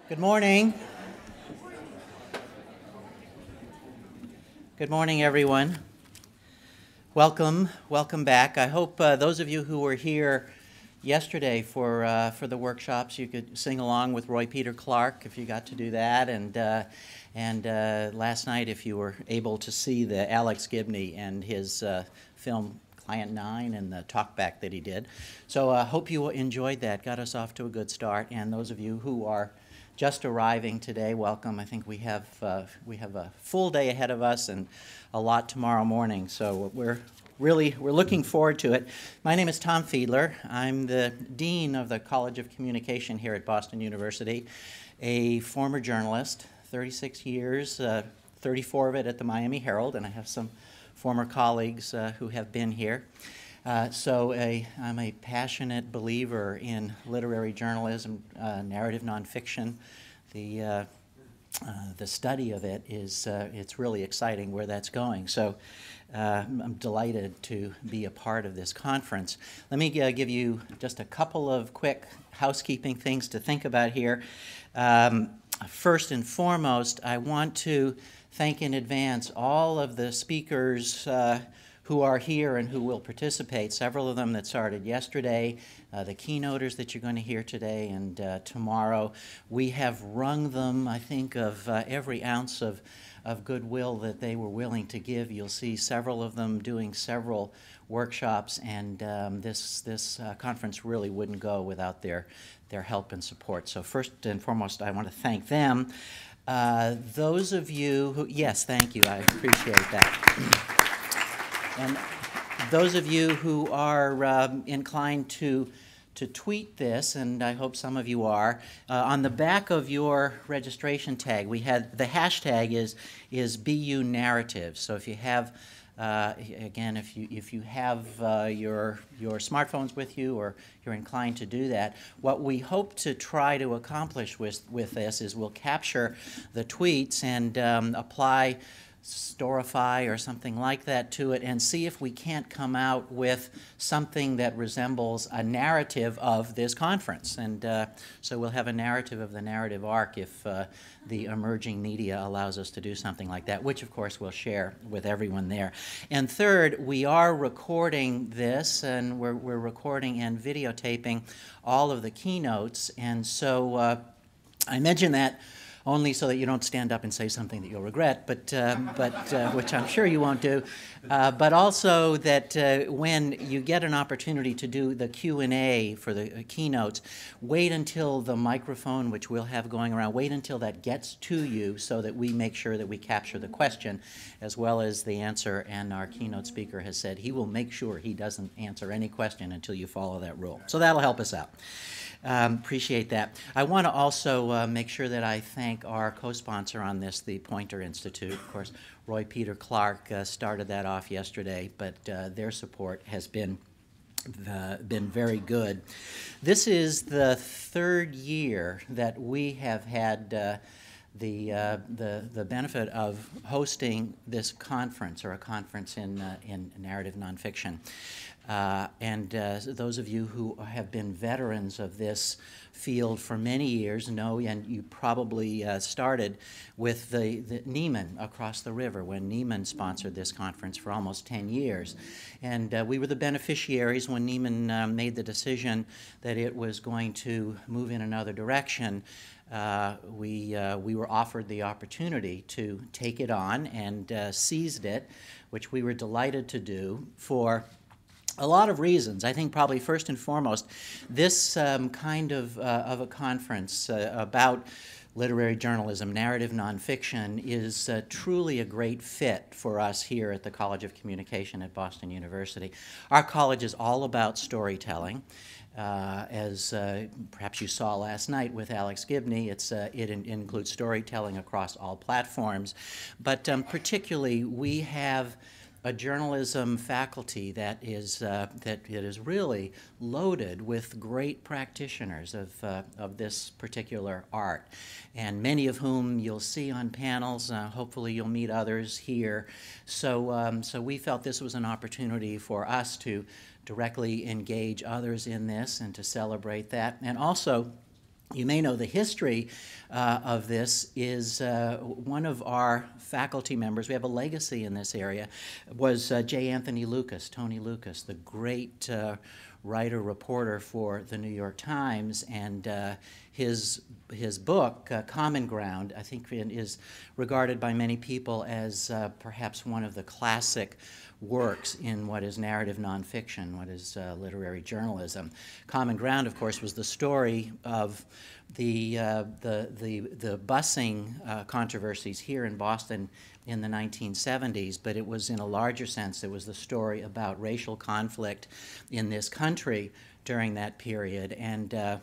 Good morning. Good morning, everyone. Welcome back. I hope those of you who were here yesterday for the workshops, you could sing along with Roy Peter Clark if you got to do that, and last night if you were able to see the Alex Gibney and his film Client 9 and the talkback that he did. So I hope you enjoyed that. Got us off to a good start, and those of you who are just arriving today, welcome. I think we have a full day ahead of us and a lot tomorrow morning, so we're looking forward to it. My name is Tom Fiedler. I'm the Dean of the College of Communication here at Boston University, a former journalist, 36 years, 34 of it at the Miami Herald, and I have some former colleagues who have been here. So I'm a passionate believer in literary journalism, narrative nonfiction. The study of it is it's really exciting where that's going. So I'm delighted to be a part of this conference. Let me give you just a couple of quick housekeeping things to think about here. First and foremost, I want to thank in advance all of the speakers who are here and who will participate, several of them that started yesterday, the keynoters that you're going to hear today and tomorrow. We have wrung them, I think, of every ounce of goodwill that they were willing to give. You'll see several of them doing several workshops, and this conference really wouldn't go without their help and support. So first and foremost, I want to thank them. Those of you who, yes, thank you, I appreciate that. And those of you who are inclined to tweet this, and I hope some of you are, on the back of your registration tag, we had the hashtag is BU Narrative. So if you have, again, if you have your smartphones with you or you're inclined to do that, what we hope to try to accomplish with this is we'll capture the tweets and apply Storify or something like that to it and see if we can't come out with something that resembles a narrative of this conference. And so we'll have a narrative of the narrative arc if the emerging media allows us to do something like that, which of course we'll share with everyone there. And third, we are recording this, and we're recording and videotaping all of the keynotes. And so I mention that only so that you don't stand up and say something that you'll regret, but which I'm sure you won't do, but also that when you get an opportunity to do the Q&A for the keynotes, wait until the microphone, which we'll have going around, wait until that gets to you so that we make sure that we capture the question as well as the answer, and our keynote speaker has said he will make sure he doesn't answer any question until you follow that rule. So that'll help us out. Appreciate that. I want to also make sure that I thank our co-sponsor on this, the Poynter Institute. Of course, Roy Peter Clark started that off yesterday, but their support has been very good. This is the third year that we have had the benefit of hosting this conference, or a conference in narrative nonfiction. And those of you who have been veterans of this field for many years know, and you probably started with the Neiman across the river when Neiman sponsored this conference for almost 10 years. And we were the beneficiaries when Neiman made the decision that it was going to move in another direction. We were offered the opportunity to take it on and seized it, which we were delighted to do for a lot of reasons. I think probably first and foremost, this kind of a conference about literary journalism, narrative nonfiction, is truly a great fit for us here at the College of Communication at Boston University. Our college is all about storytelling. As perhaps you saw last night with Alex Gibney, it includes storytelling across all platforms. But particularly, we have a journalism faculty that is really loaded with great practitioners of this particular art, and many of whom you'll see on panels. Hopefully, you'll meet others here. So we felt this was an opportunity for us to directly engage others in this and to celebrate that, and also You may know the history of this is one of our faculty members, we have a legacy in this area, was J. Anthony Lucas, Tony Lucas, the great writer, reporter for the New York Times, and his book, Common Ground, I think is regarded by many people as perhaps one of the classic works in what is narrative nonfiction, what is literary journalism. Common Ground, of course, was the story of the busing controversies here in Boston in the 1970s, but it was in a larger sense, it was the story about racial conflict in this country during that period. And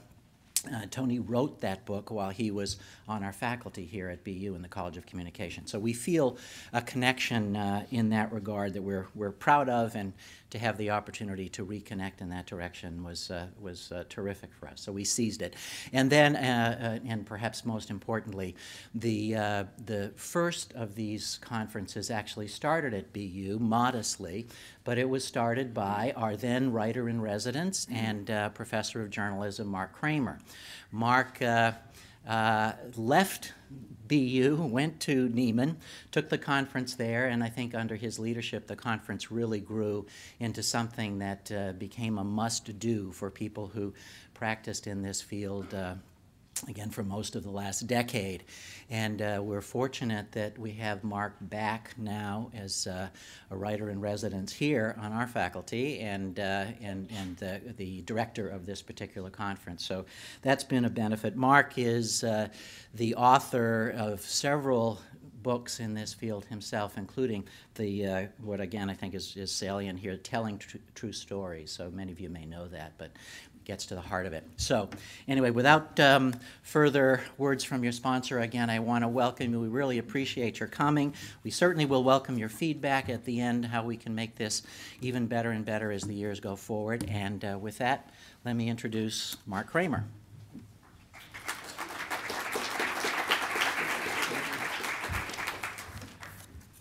Tony wrote that book while he was on our faculty here at BU in the College of Communication. So we feel a connection in that regard that we're proud of, and to have the opportunity to reconnect in that direction was terrific for us. So we seized it. And then, and perhaps most importantly, the first of these conferences actually started at BU modestly, but it was started by our then writer-in-residence and professor of journalism, Mark Kramer. Mark left BU, went to Neiman, took the conference there, and I think under his leadership the conference really grew into something that became a must-do for people who practiced in this field again, for most of the last decade. And we're fortunate that we have Mark back now as a writer-in-residence here on our faculty and the director of this particular conference. So that's been a benefit. Mark is the author of several books in this field himself, including the what again I think is salient here, Telling True Stories. So many of you may know that, but gets to the heart of it. So anyway, without further words from your sponsor, again, I want to welcome you. We really appreciate your coming. We certainly will welcome your feedback at the end, how we can make this even better and better as the years go forward. And with that, let me introduce Mark Kramer.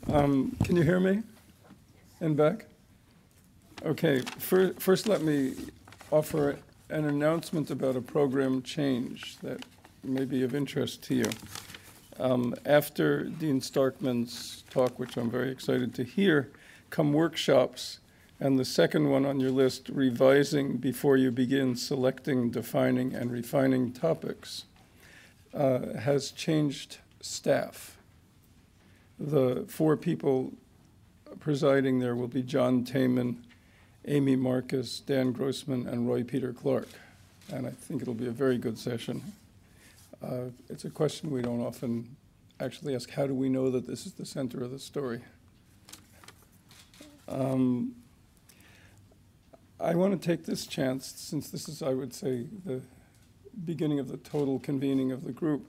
Can you hear me? And back? Okay, first let me offer an announcement about a program change that may be of interest to you. After Dean Starkman's talk, which I'm very excited to hear, come workshops, and the second one on your list, revising before you begin selecting, defining, and refining topics, has changed staff. The 4 people presiding there will be John Tayman, Amy Marcus, Dan Grossman, and Roy Peter Clark. And I think it'll be a very good session. It's a question we don't often actually ask. How do we know that this is the center of the story? I want to take this chance, since this is, I would say, the beginning of the total convening of the group,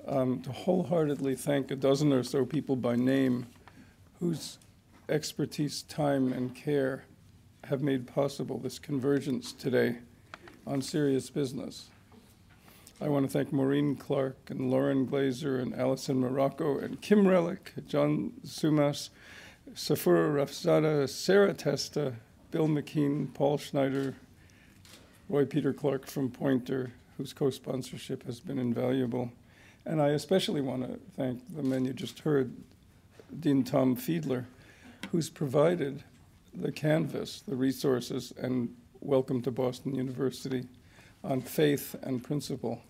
to wholeheartedly thank a dozen or so people by name whose expertise, time, and care have made possible this convergence today on serious business. I want to thank Maureen Clark and Lauren Glazer and Alison Morocco and Kim Relic, John Sumas, Safura Rafzada, Sarah Testa, Bill McKean, Paul Schneider, Roy Peter Clark from Poynter, whose co-sponsorship has been invaluable. And I especially want to thank the men you just heard, Dean Tom Fiedler, who's provided the canvas, the resources, and welcome to Boston University on faith and principle.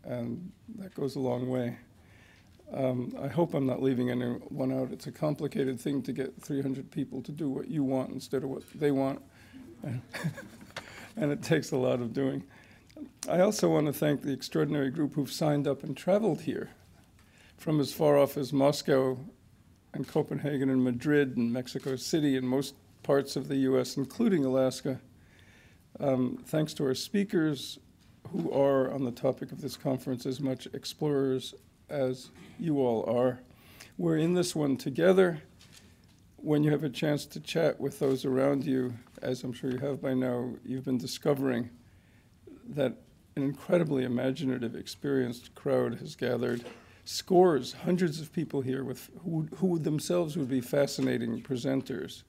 And that goes a long way. I hope I'm not leaving anyone out. It's a complicated thing to get 300 people to do what you want instead of what they want. And it takes a lot of doing. I also want to thank the extraordinary group who've signed up and traveled here from as far off as Moscow and Copenhagen and Madrid and Mexico City and most parts of the US, including Alaska. Thanks to our speakers, who are, on the topic of this conference, as much explorers as you all are. We're in this one together. When you have a chance to chat with those around you, as I'm sure you have by now, you've been discovering that an incredibly imaginative, experienced crowd has gathered. Scores, hundreds of people here with who themselves would be fascinating presenters.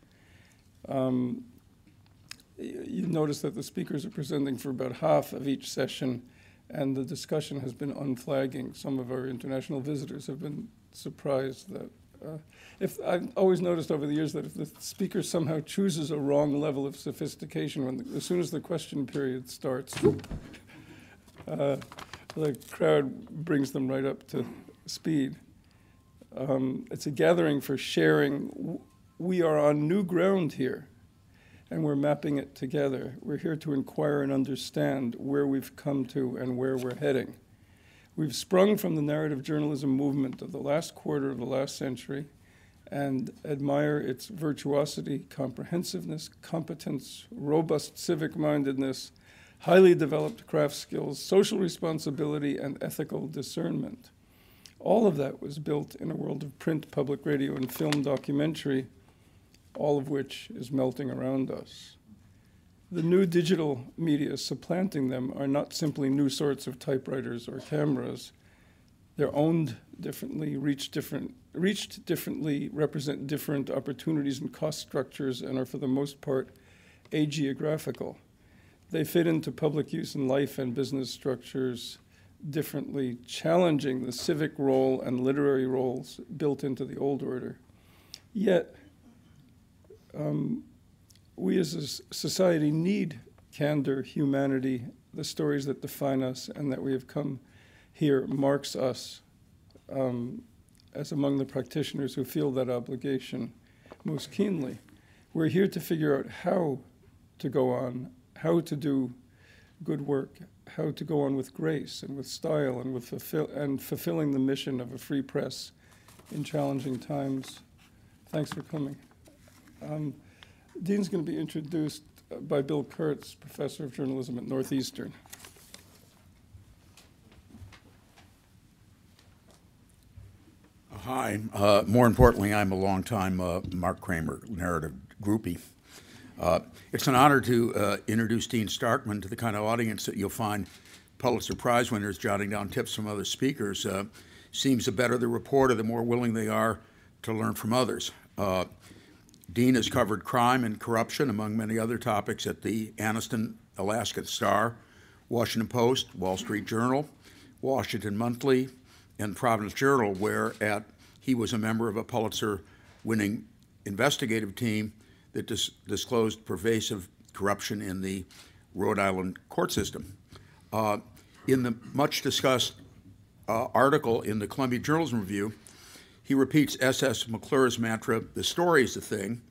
You notice that the speakers are presenting for about half of each session, And the discussion has been unflagging. Some of our international visitors have been surprised that if I've always noticed over the years that if the speaker somehow chooses a wrong level of sophistication, as soon as the question period starts, the crowd brings them right up to speed. It's a gathering for sharing. We are on new ground here, and we're mapping it together. We're here to inquire and understand where we've come to and where we're heading. We've sprung from the narrative journalism movement of the last quarter of the last century and admire its virtuosity, comprehensiveness, competence, robust civic-mindedness, highly developed craft skills, social responsibility, and ethical discernment. All of that was built in a world of print, public radio, and film documentary, all of which is melting around us. The new digital media supplanting them are not simply new sorts of typewriters or cameras. They're owned differently, reached differently, represent different opportunities and cost structures, and are for the most part ageographical. They fit into public use and life and business structures differently, challenging the civic role and literary roles built into the old order. Yet, we as a society need candor, humanity, the stories that define us and that we have come here marks us as among the practitioners who feel that obligation most keenly. We're here to figure out how to go on, how to do good work, how to go on with grace and with style and with fulfilling the mission of a free press in challenging times. Thanks for coming. Dean's going to be introduced by Bill Kurtz, professor of journalism at Northeastern. Hi. More importantly, I'm a longtime Mark Kramer narrative groupie. It's an honor to introduce Dean Starkman to the kind of audience that you'll find Pulitzer Prize winners jotting down tips from other speakers. Seems the better the reporter, the more willing they are to learn from others. Dean has covered crime and corruption, among many other topics, at the Anniston, Alaska Star, Washington Post, Wall Street Journal, Washington Monthly, and Providence Journal, where he was a member of a Pulitzer-winning investigative team that disclosed pervasive corruption in the Rhode Island court system. In the much-discussed article in the Columbia Journalism Review, he repeats S.S. McClure's mantra, "The story is the thing,"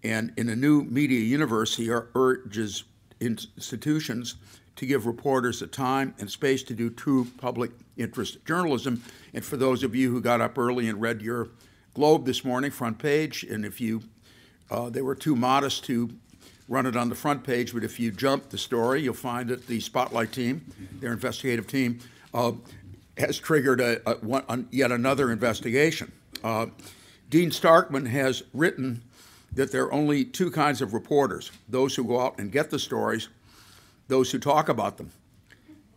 and in a new media universe, he urges institutions to give reporters the time and space to do true public interest journalism. And for those of you who got up early and read your Globe this morning, front page, and if you, they were too modest to run it on the front page, but if you jump the story, you'll find that the Spotlight team, their investigative team, has triggered yet another investigation. Dean Starkman has written that there are only two kinds of reporters: those who go out and get the stories, those who talk about them.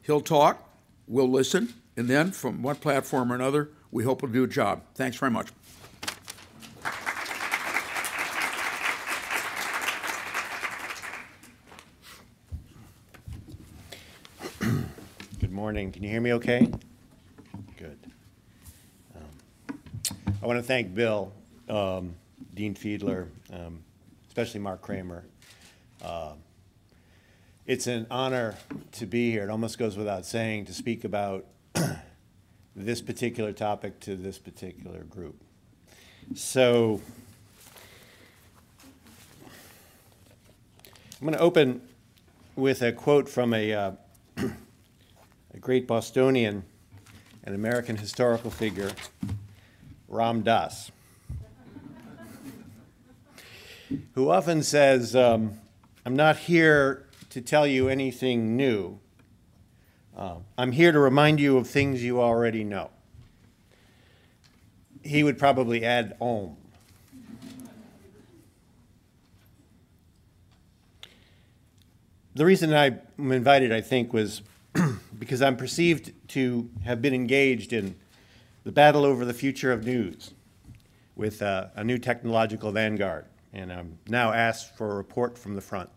He'll talk, we'll listen, and then from one platform or another, we hope we'll do a job. Thanks very much. Good morning. Can you hear me okay? Good. I want to thank Bill, Dean Fiedler, especially Mark Kramer. It's an honor to be here. It almost goes without saying to speak about this particular topic to this particular group. So I'm going to open with a quote from a great Bostonian, an American historical figure, Ram Dass, who often says, I'm not here to tell you anything new. I'm here to remind you of things you already know. He would probably add Om. The reason I'm invited, I think, was because I'm perceived to have been engaged in the battle over the future of news with a new technological vanguard. And I'm now asked for a report from the front,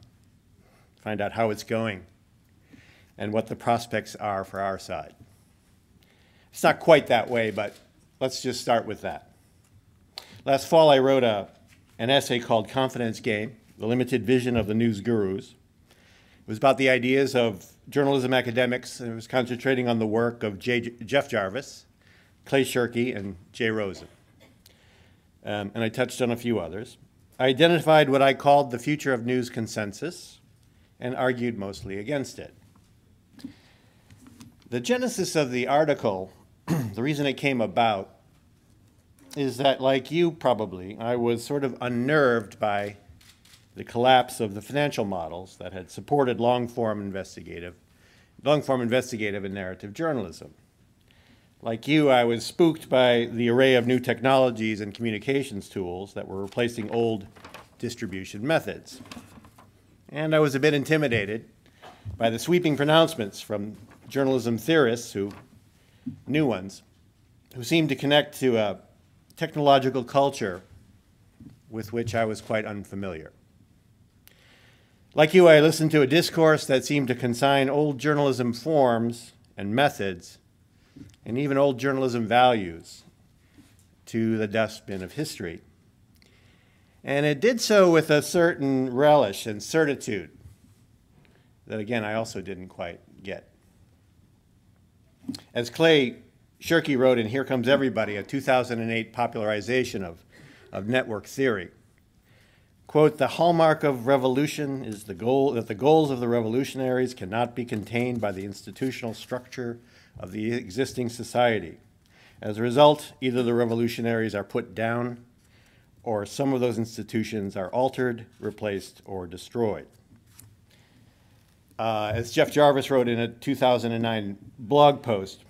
find out how it's going. and what the prospects are for our side. It's not quite that way, but let's just start with that. Last fall, I wrote an essay called Confidence Game, The Limited Vision of the News Gurus. It was about the ideas of journalism academics, and it was concentrating on the work of Jeff Jarvis, Clay Shirky, and Jay Rosen. And I touched on a few others. I identified what I called the future of news consensus and argued mostly against it. The genesis of the article, the reason it came about, is that, like you probably, I was sort of unnerved by the collapse of the financial models that had supported long-form investigative and narrative journalism. Like you, I was spooked by the array of new technologies and communications tools that were replacing old distribution methods. And I was a bit intimidated by the sweeping pronouncements from journalism theorists, new ones, who seemed to connect to a technological culture with which I was quite unfamiliar. Like you, I listened to a discourse that seemed to consign old journalism forms and methods, and even old journalism values, to the dustbin of history. And it did so with a certain relish and certitude that, again, I also didn't quite get. As Clay Shirky wrote in Here Comes Everybody, a 2008 popularization of network theory, quote, "The hallmark of revolution is that the goals of the revolutionaries cannot be contained by the institutional structure of the existing society. As a result, either the revolutionaries are put down or some of those institutions are altered, replaced, or destroyed." As Jeff Jarvis wrote in a 2009 blog post,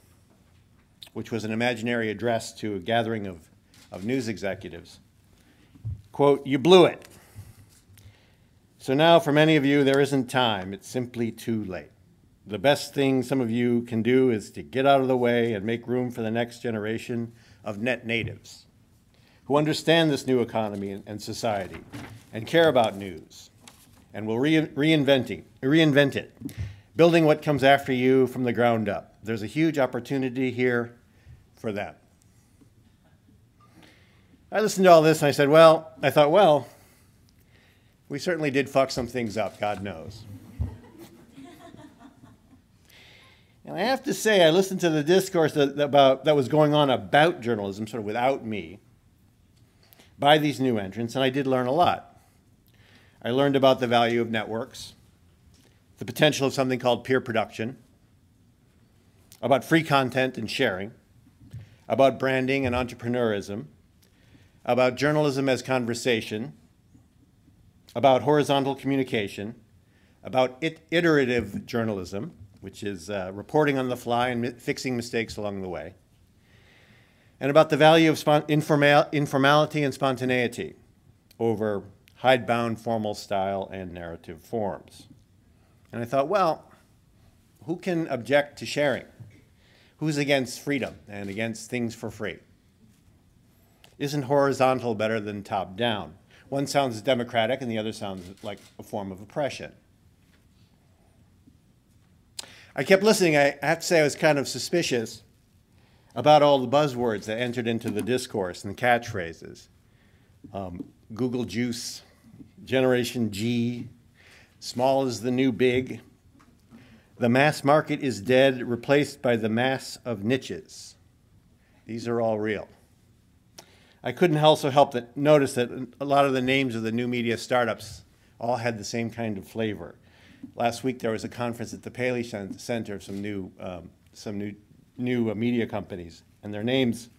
which was an imaginary address to a gathering of news executives, quote, "You blew it. So now for many of you, there isn't time. It's simply too late. The best thing some of you can do is to get out of the way and make room for the next generation of net natives who understand this new economy and society and care about news and will reinvent it, building what comes after you from the ground up. There's a huge opportunity here for them." I listened to all this and I thought, well, we certainly did fuck some things up, God knows. And I have to say, I listened to the discourse that was going on about journalism, sort of without me, by these new entrants, and I did learn a lot. I learned about the value of networks, the potential of something called peer production, about free content and sharing, about branding and entrepreneurism, about journalism as conversation, about horizontal communication, about iterative journalism, which is reporting on the fly and fixing mistakes along the way, and about the value of informality and spontaneity over hidebound formal style and narrative forms. And I thought, well, who can object to sharing? Who's against freedom and against things for free? Isn't horizontal better than top-down? One sounds democratic and the other sounds like a form of oppression. I kept listening. I have to say I was kind of suspicious about all the buzzwords that entered into the discourse and the catchphrases. Google Juice, Generation G, small is the new big, the mass market is dead, replaced by the mass of niches. These are all real. I couldn't also help but notice that a lot of the names of the new media startups all had the same kind of flavor. Last week there was a conference at the Paley Center of some new media companies, and their names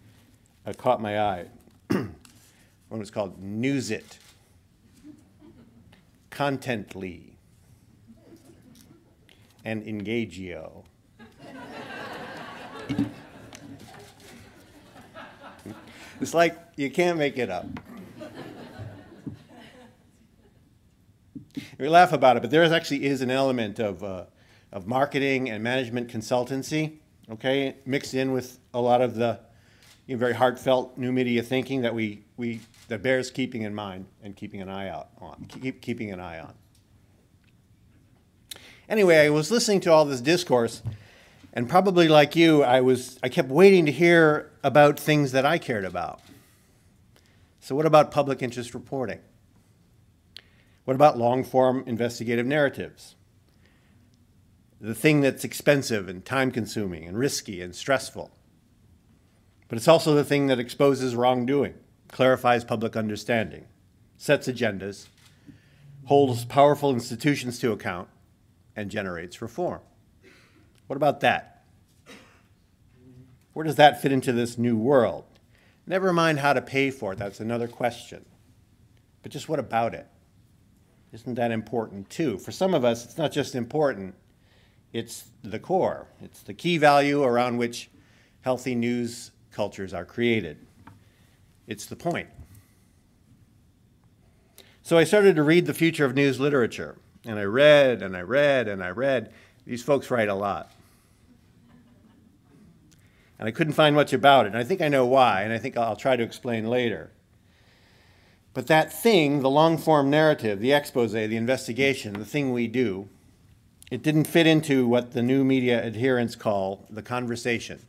caught my eye. One was called Newsit, Contently, and Engagio. It's like you can't make it up. We laugh about it, but there actually is an element of marketing and management consultancy, okay, mixed in with a lot of the very heartfelt new media thinking that that bears keeping in mind and keeping an eye on. Anyway, I was listening to all this discourse, and probably like you, I kept waiting to hear about things that I cared about. So what about public interest reporting? What about long-form investigative narratives? The thing that's expensive and time-consuming and risky and stressful. But it's also the thing that exposes wrongdoing, clarifies public understanding, sets agendas, holds powerful institutions to account, and generates reform. What about that? Where does that fit into this new world? Never mind how to pay for it, that's another question. But just what about it? Isn't that important too? For some of us, it's not just important, it's the core. It's the key value around which healthy news cultures are created. It's the point. So I started to read the future of news literature, and I read and I read and I read. These folks write a lot. And I couldn't find much about it, and I think I know why, and I think I'll try to explain later. But that thing, the long-form narrative, the expose, the investigation, the thing we do, it didn't fit into what the new media adherents call the conversation.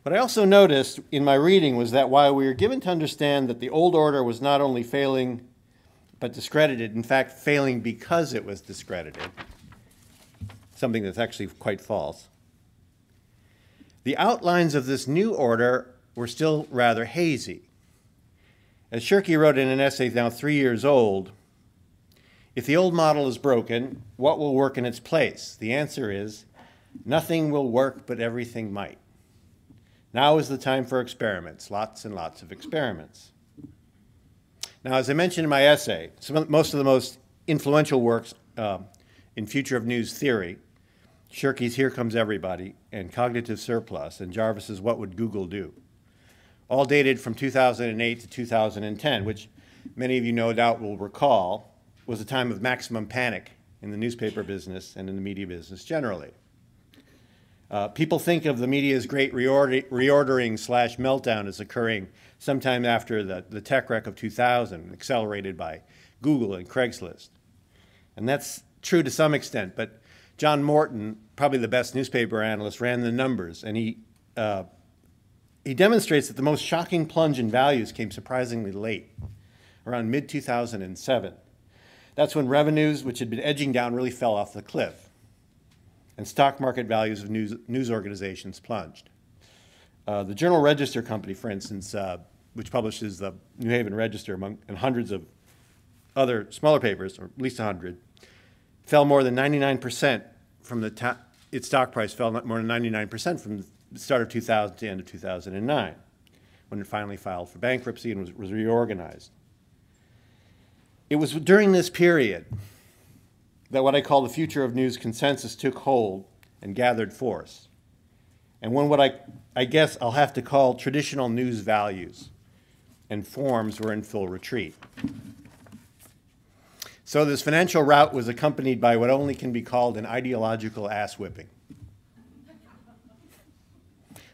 What I also noticed in my reading was that while we were given to understand that the old order was not only failing but discredited, in fact failing because it was discredited, something that's actually quite false, the outlines of this new order were still rather hazy. As Shirky wrote in an essay now 3 years old, if the old model is broken, what will work in its place? The answer is, nothing will work, but everything might. Now is the time for experiments, lots and lots of experiments. Now, as I mentioned in my essay, most of the most influential works in Future of News Theory, Shirky's Here Comes Everybody, and Cognitive Surplus, and Jarvis's What Would Google Do, all dated from 2008 to 2010, which many of you no doubt will recall was a time of maximum panic in the newspaper business and in the media business generally. People think of the media's great reordering slash meltdown as occurring sometime after the tech wreck of 2000, accelerated by Google and Craigslist. And that's true to some extent, but John Morton, probably the best newspaper analyst, ran the numbers, and he demonstrates that the most shocking plunge in values came surprisingly late, around mid-2007. That's when revenues, which had been edging down, really fell off the cliff, and stock market values of news organizations plunged. The Journal Register Company, for instance, which publishes the New Haven Register and hundreds of other smaller papers, or at least 100, fell more than 99% from its stock price fell more than 99% from the start of 2000 to the end of 2009, when it finally filed for bankruptcy and was reorganized. It was during this period that what I call the future of news consensus took hold and gathered force, and when what I guess I'll have to call traditional news values and forms were in full retreat. So this financial rout was accompanied by what only can be called an ideological ass-whipping.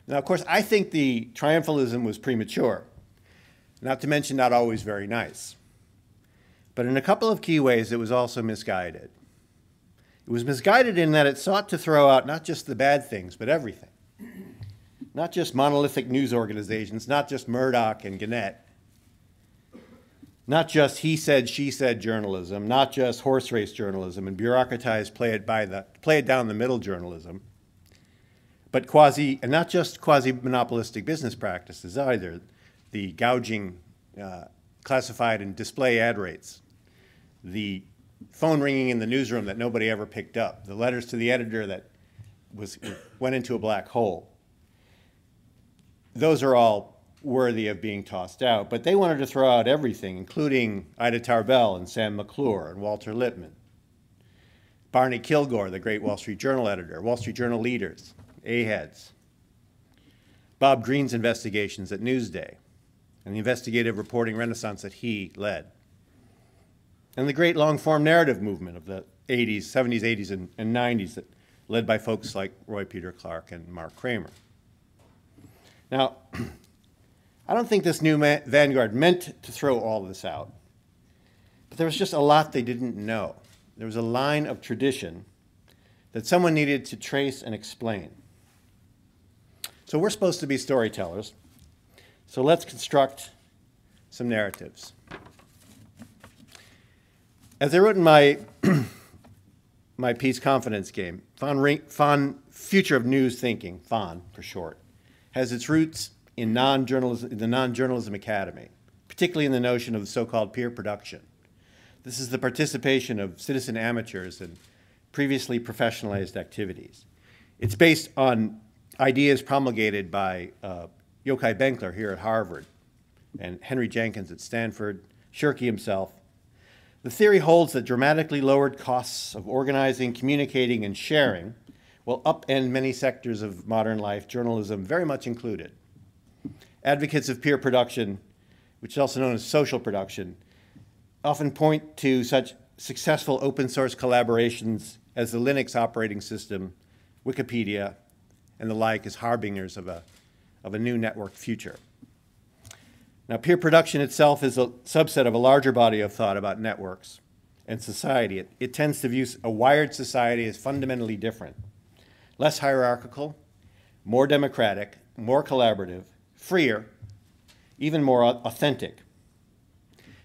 Now, of course, I think the triumphalism was premature, not to mention not always very nice. But in a couple of key ways, it was also misguided. It was misguided in that it sought to throw out not just the bad things, but everything. Not just monolithic news organizations, not just Murdoch and Gannett, not just he said, she said journalism, not just horse race journalism and bureaucratized play it down the middle journalism, but and not just quasi-monopolistic business practices either, the gouging classified and display ad rates, the phone ringing in the newsroom that nobody ever picked up, the letters to the editor that went into a black hole. Those are all worthy of being tossed out, but they wanted to throw out everything, including Ida Tarbell and Sam McClure and Walter Lippmann, Barney Kilgore, the great Wall Street Journal editor, Wall Street Journal leaders, A-heads, Bob Greene's investigations at Newsday, and the investigative reporting renaissance that he led, and the great long-form narrative movement of the 80s, 70s, 80s, and 90s that led by folks like Roy Peter Clark and Mark Kramer. Now, I don't think this new vanguard meant to throw all this out, but there was just a lot they didn't know. there was a line of tradition that someone needed to trace and explain. So we're supposed to be storytellers. So let's construct some narratives. As I wrote in my, my piece, Confidence Game, FON, Future of News Thinking, FON for short, has its roots in the non-journalism academy, particularly in the notion of the so-called peer production. This is the participation of citizen amateurs in previously professionalized activities. It's based on ideas promulgated by Yochai Benkler here at Harvard and Henry Jenkins at Stanford, Shirky himself. The theory holds that dramatically lowered costs of organizing, communicating, and sharing will upend many sectors of modern life, journalism very much included. Advocates of peer production, which is also known as social production, often point to such successful open source collaborations as the Linux operating system, Wikipedia, and the like as harbingers of a new networked future. Now, peer production itself is a subset of a larger body of thought about networks and society. It tends to view a wired society as fundamentally different, less hierarchical, more democratic, more collaborative, freer, even more authentic.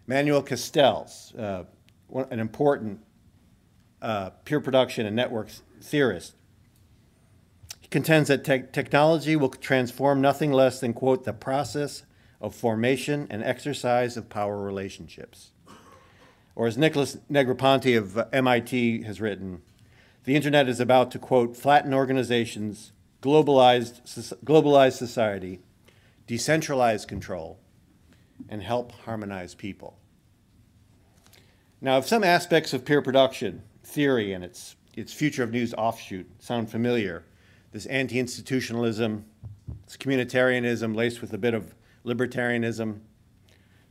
Manuel Castells, an important peer production and networks theorist, he contends that technology will transform nothing less than, quote, the process of formation and exercise of power relationships. Or as Nicholas Negroponte of MIT has written, the internet is about to, quote, flatten organizations, globalize society, decentralize control, and help harmonize people. Now, if some aspects of peer production theory and its future of news offshoot sound familiar, this anti-institutionalism, this communitarianism laced with a bit of libertarianism,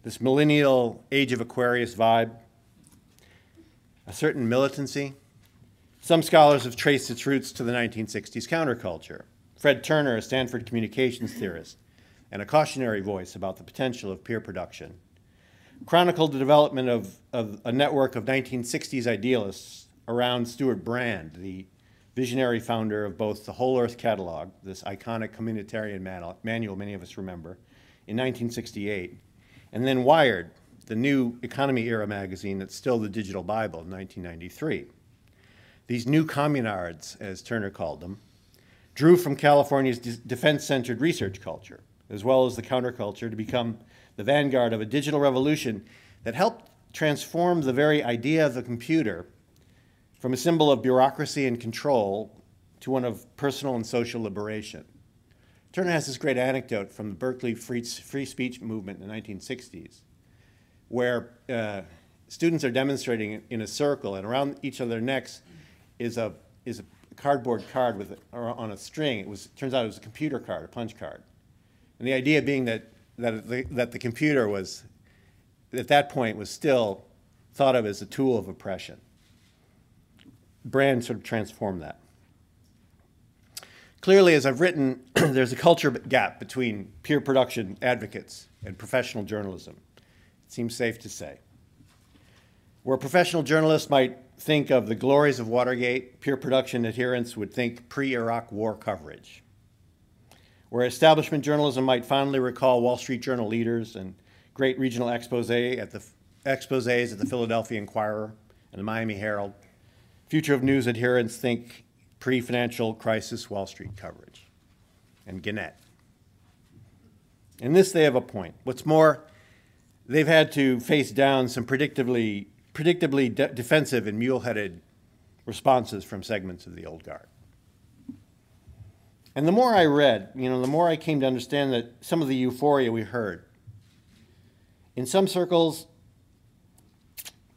this millennial age of Aquarius vibe, a certain militancy. Some scholars have traced its roots to the 1960s counterculture. Fred Turner, a Stanford communications theorist, and a cautionary voice about the potential of peer production, chronicled the development of a network of 1960s idealists around Stuart Brand, the visionary founder of both the Whole Earth Catalog, this iconic communitarian manual many of us remember, in 1968, and then Wired, the new economy era magazine that's still the digital Bible in 1993. These new communards, as Turner called them, drew from California's defense-centered research culture, as well as the counterculture, to become the vanguard of a digital revolution that helped transform the very idea of the computer from a symbol of bureaucracy and control to one of personal and social liberation. Turner has this great anecdote from the Berkeley free speech movement in the 1960s, where students are demonstrating in a circle, and around each of their necks is a cardboard card on a string. It turns out it was a computer card, a punch card. And the idea being that the computer was, at that point, was still thought of as a tool of oppression. Brand sort of transformed that. Clearly, as I've written, there's a culture gap between peer production advocates and professional journalism. It seems safe to say. Where professional journalists might think of the glories of Watergate, peer production adherents would think pre-Iraq war coverage. Where establishment journalism might fondly recall Wall Street Journal leaders and great regional exposés at the Philadelphia Inquirer and the Miami Herald, future of news adherents think pre-financial crisis Wall Street coverage and Gannett. In this, they have a point. What's more, they've had to face down some predictably defensive and mule-headed responses from segments of the old guard. And the more I read, the more I came to understand that some of the euphoria we heard. In some circles,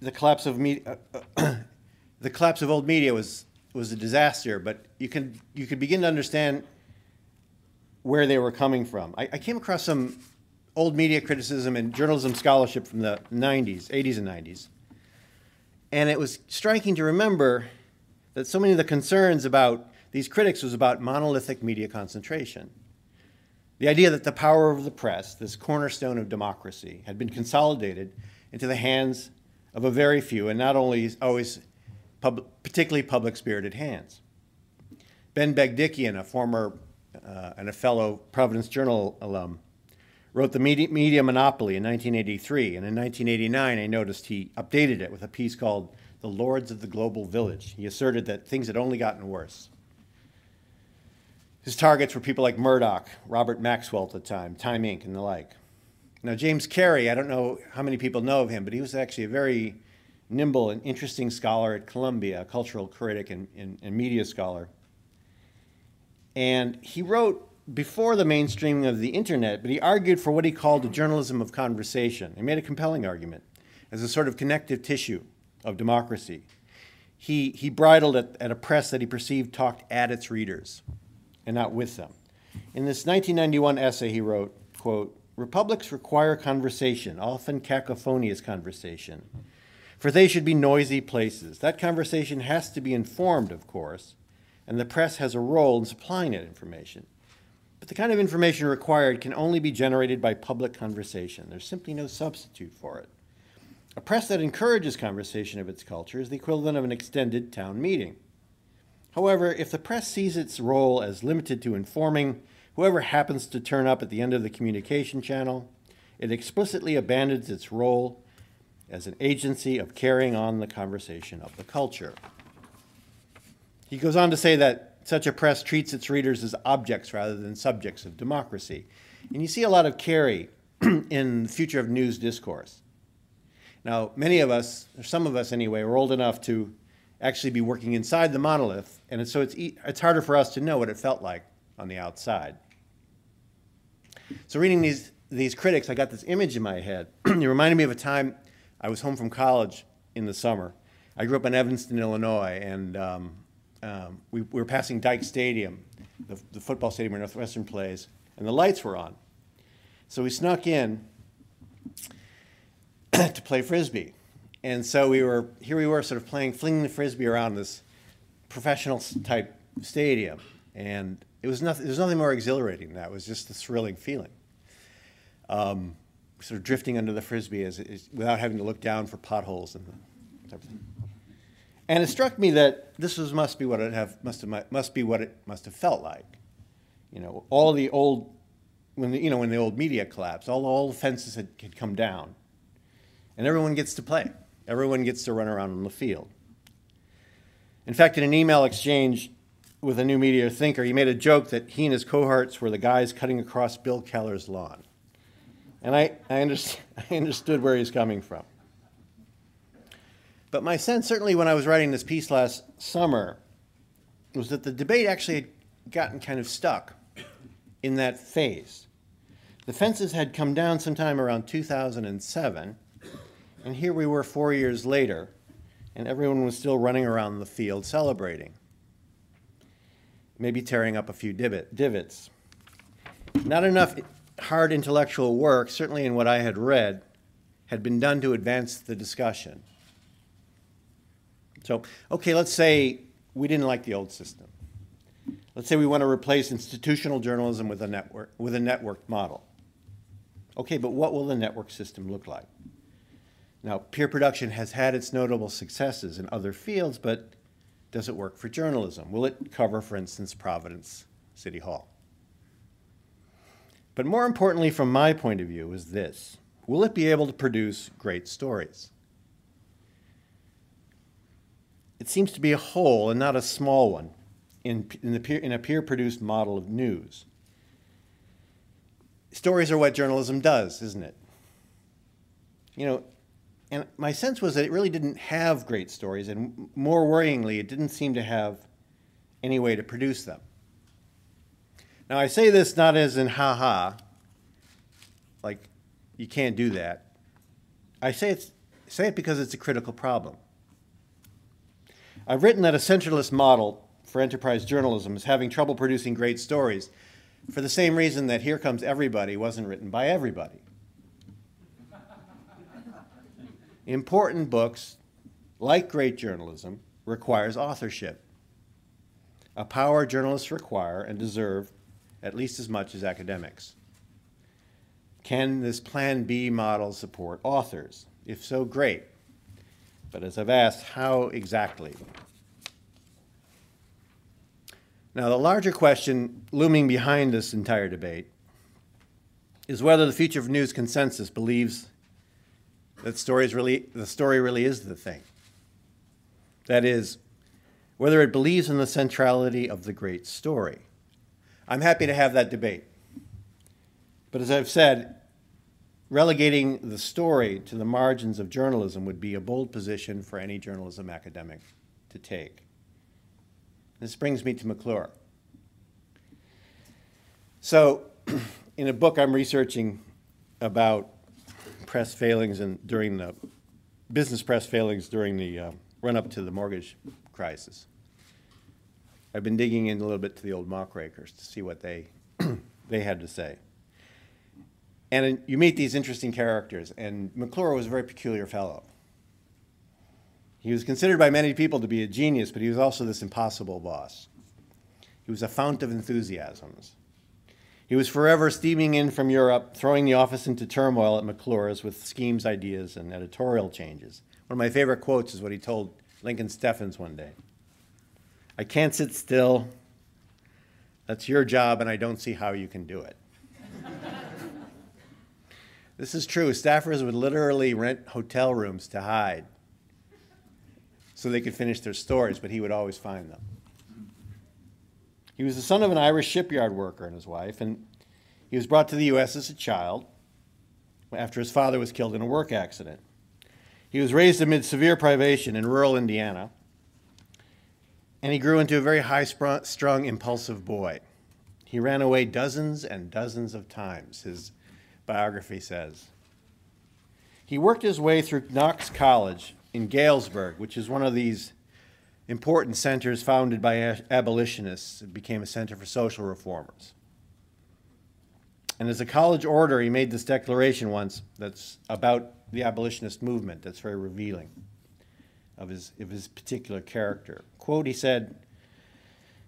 the collapse of old media was a disaster, but you could begin to understand where they were coming from. I came across some old media criticism and journalism scholarship from the 80s and 90s. And it was striking to remember that so many of the concerns about these critics was about monolithic media concentration. The idea that the power of the press, this cornerstone of democracy, had been consolidated into the hands of a very few, and not only always particularly public-spirited hands. Ben Begdickian, a former and a fellow Providence Journal alum, wrote The Media Monopoly in 1983, and in 1989 I noticed he updated it with a piece called The Lords of the Global Village. He asserted that things had only gotten worse. His targets were people like Murdoch, Robert Maxwell at the time, Time Inc., and the like. Now, James Carey, I don't know how many people know of him, but he was actually a very nimble and interesting scholar at Columbia, a cultural critic and media scholar. And he wrote before the mainstreaming of the internet, but he argued for what he called a journalism of conversation. He made a compelling argument as a sort of connective tissue of democracy. He bridled at a press that he perceived talked at its readers and not with them. In this 1991 essay, he wrote, quote, "Republics require conversation, often cacophonious conversation, for they should be noisy places. That conversation has to be informed, of course, and the press has a role in supplying that information. But the kind of information required can only be generated by public conversation. There's simply no substitute for it. A press that encourages conversation of its culture is the equivalent of an extended town meeting. However, if the press sees its role as limited to informing whoever happens to turn up at the end of the communication channel, it explicitly abandons its role as an agency of carrying on the conversation of the culture." He goes on to say that such a press treats its readers as objects rather than subjects of democracy. And you see a lot of Carey in the future of news discourse. Now, many of us, or some of us anyway, are old enough to actually be working inside the monolith, and so it's harder for us to know what it felt like on the outside. So reading these critics, I got this image in my head. It reminded me of a time I was home from college in the summer. I grew up in Evanston, Illinois, and we were passing Dyke Stadium, the football stadium where Northwestern plays, and the lights were on. So we snuck in to play Frisbee. And so here we were sort of flinging the Frisbee around this professional type stadium. And there's nothing more exhilarating than that. It was just a thrilling feeling. Sort of drifting under the Frisbee without having to look down for potholes and type of thing. And it struck me that this must be what it must have felt like. You know, all the old, when the old media collapsed, all the fences had come down, and everyone gets to play. Everyone gets to run around on the field. In fact, in an email exchange with a new media thinker, he made a joke that he and his cohorts were the guys cutting across Bill Keller's lawn. And I understood where he's coming from. But my sense, certainly when I was writing this piece last summer, was that the debate actually had gotten kind of stuck in that phase. The fences had come down sometime around 2007, and here we were 4 years later, and everyone was still running around the field celebrating, maybe tearing up a few divots. Not enough hard intellectual work, certainly in what I had read, had been done to advance the discussion. So, okay, let's say we didn't like the old system. Let's say we want to replace institutional journalism with a networked model. Okay, but what will the network system look like? Now, peer production has had its notable successes in other fields, but does it work for journalism? Will it cover, for instance, Providence City Hall? But more importantly, from my point of view, is this: will it be able to produce great stories? It seems to be a hole, and not a small one, in a peer-produced model of news. Stories are what journalism does, isn't it? You know, and my sense was that it really didn't have great stories, and more worryingly, it didn't seem to have any way to produce them. Now, I say this not as in ha-ha, like you can't do that. I say it because it's a critical problem. I've written that a centralist model for enterprise journalism is having trouble producing great stories for the same reason that Here Comes Everybody wasn't written by everybody. Important books, like great journalism, requires authorship, a power journalists require and deserve at least as much as academics. Can this Plan B model support authors? If so, great. But as I've asked, how exactly? Now, the larger question looming behind this entire debate is whether the Future of News consensus believes that the story really is the thing. That is, whether it believes in the centrality of the great story. I'm happy to have that debate. But as I've said, relegating the story to the margins of journalism would be a bold position for any journalism academic to take. This brings me to McClure. So, in a book I'm researching about press failings and during the business press failings during the run-up to the mortgage crisis, I've been digging in a little bit to the old Muckrakers to see what they had to say. And you meet these interesting characters, and McClure was a very peculiar fellow. He was considered by many people to be a genius, but he was also this impossible boss. He was a fount of enthusiasms. He was forever steaming in from Europe, throwing the office into turmoil at McClure's with schemes, ideas, and editorial changes. One of my favorite quotes is what he told Lincoln Steffens one day. "I can't sit still. That's your job, and I don't see how you can do it." This is true. Staffers would literally rent hotel rooms to hide so they could finish their stories, but he would always find them. He was the son of an Irish shipyard worker and his wife, and he was brought to the U.S. as a child after his father was killed in a work accident. He was raised amid severe privation in rural Indiana, and he grew into a very high-strung, impulsive boy. He ran away dozens and dozens of times, his biography says. He worked his way through Knox College in Galesburg, which is one of these important centers founded by abolitionists. It became a center for social reformers. And as a college order, he made this declaration once that's about the abolitionist movement that's very revealing of his particular character. Quote, he said,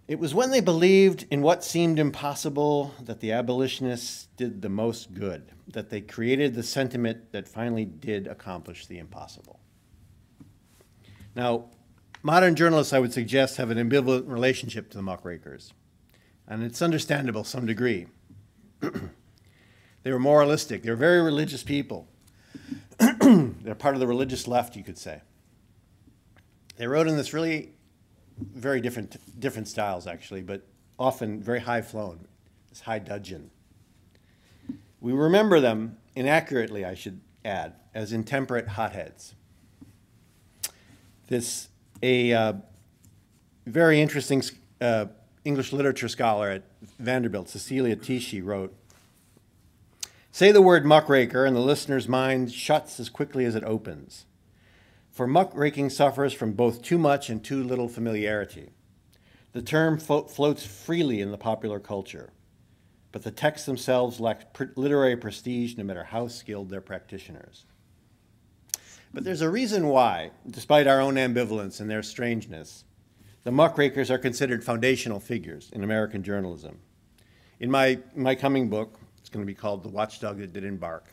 "It was when they believed in what seemed impossible that the abolitionists did the most good, that they created the sentiment that finally did accomplish the impossible." Now, modern journalists, I would suggest, have an ambivalent relationship to the Muckrakers, and it's understandable to some degree. They were moralistic. They were very religious people. They're part of the religious left, you could say. They wrote in this really very different styles, actually, but often very high-flown, this high dudgeon. We remember them, inaccurately, I should add, as intemperate hotheads. A very interesting English literature scholar at Vanderbilt, Cecilia Tichy, wrote, "Say the word muckraker and the listener's mind shuts as quickly as it opens. For muckraking suffers from both too much and too little familiarity. The term floats freely in the popular culture, but the texts themselves lack literary prestige no matter how skilled their practitioners." But there's a reason why, despite our own ambivalence and their strangeness, the Muckrakers are considered foundational figures in American journalism. In my coming book, it's going to be called The Watchdog That Didn't Bark.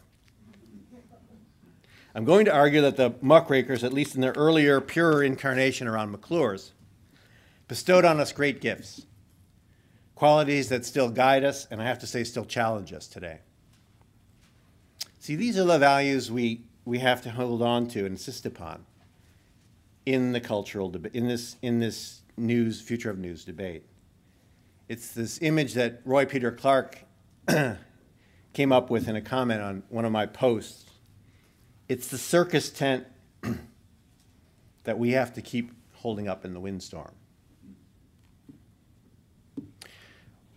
I'm going to argue that the Muckrakers, at least in their earlier, purer incarnation around McClure's, bestowed on us great gifts, qualities that still guide us, and I have to say still challenge us today. See, these are the values we have to hold on to and insist upon in the cultural debate, in this news, future of news debate. It's this image that Roy Peter Clark came up with in a comment on one of my posts. It's the circus tent that we have to keep holding up in the windstorm.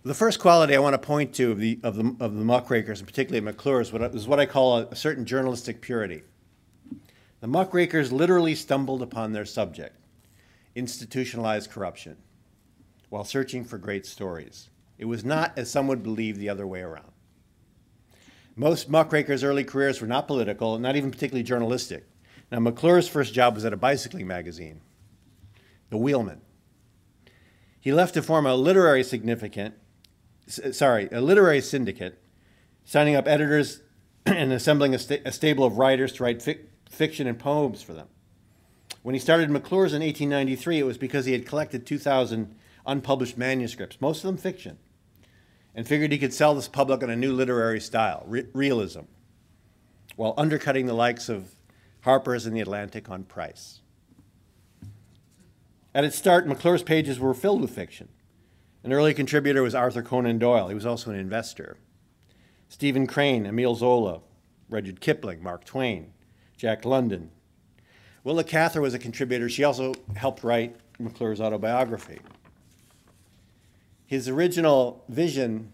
The first quality I want to point to of the Muckrakers, and particularly McClure's, is what I call a certain journalistic purity. The Muckrakers literally stumbled upon their subject, institutionalized corruption, while searching for great stories. It was not, as some would believe, the other way around. Most Muckrakers' early careers were not political, not even particularly journalistic. Now, McClure's first job was at a bicycling magazine, The Wheelman. He left to form a literary syndicate, signing up editors and assembling a stable of writers to write fiction and poems for them. When he started McClures in 1893, it was because he had collected 2,000 unpublished manuscripts, most of them fiction, and figured he could sell this public on a new literary style, realism, while undercutting the likes of Harper's and The Atlantic on price. At its start, McClure's pages were filled with fiction. An early contributor was Arthur Conan Doyle. He was also an investor. Stephen Crane, Emile Zola, Rudyard Kipling, Mark Twain, Jack London. Willa Cather was a contributor. She also helped write McClure's autobiography. His original vision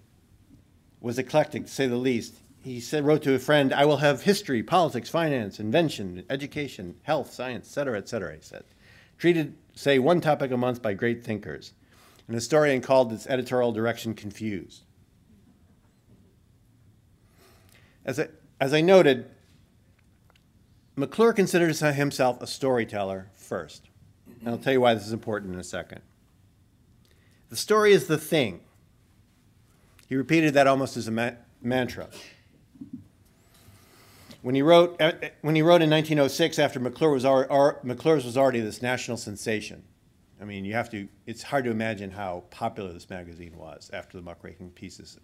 was eclectic, to say the least. He wrote to a friend, "I will have history, politics, finance, invention, education, health, science, et cetera," he said. Treated, say, one topic a month by great thinkers. An historian called its editorial direction confused. As I noted, McClure considers himself a storyteller first. And I'll tell you why this is important in a second. The story is the thing. He repeated that almost as a mantra. When he wrote in 1906, after McClure's was already this national sensation. I mean, it's hard to imagine how popular this magazine was after the muckraking pieces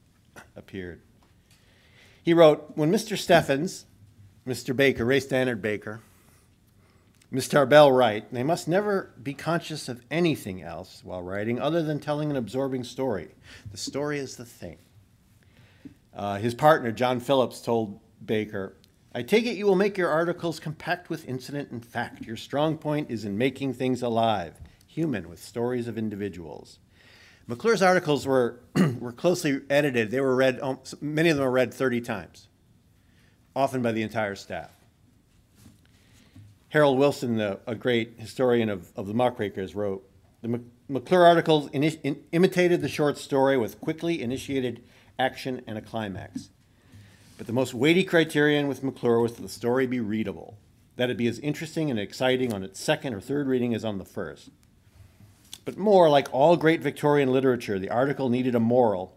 appeared. He wrote, "When Mr. Steffens, Mr. Baker, Ray Stannard Baker, Miss Tarbell write, they must never be conscious of anything else while writing other than telling an absorbing story. The story is the thing." His partner, John Phillips, told Baker, "I take it you will make your articles compact with incident and fact. Your strong point is in making things alive, human, with stories of individuals." McClure's articles were closely edited. They were read, many of them were read 30 times, often by the entire staff. Harold Wilson, a great historian of the Muckrakers, wrote, "The McClure articles imitated the short story with quickly initiated action and a climax. But the most weighty criterion with McClure was that the story be readable, that it be as interesting and exciting on its second or third reading as on the first. But more, like all great Victorian literature, the article needed a moral,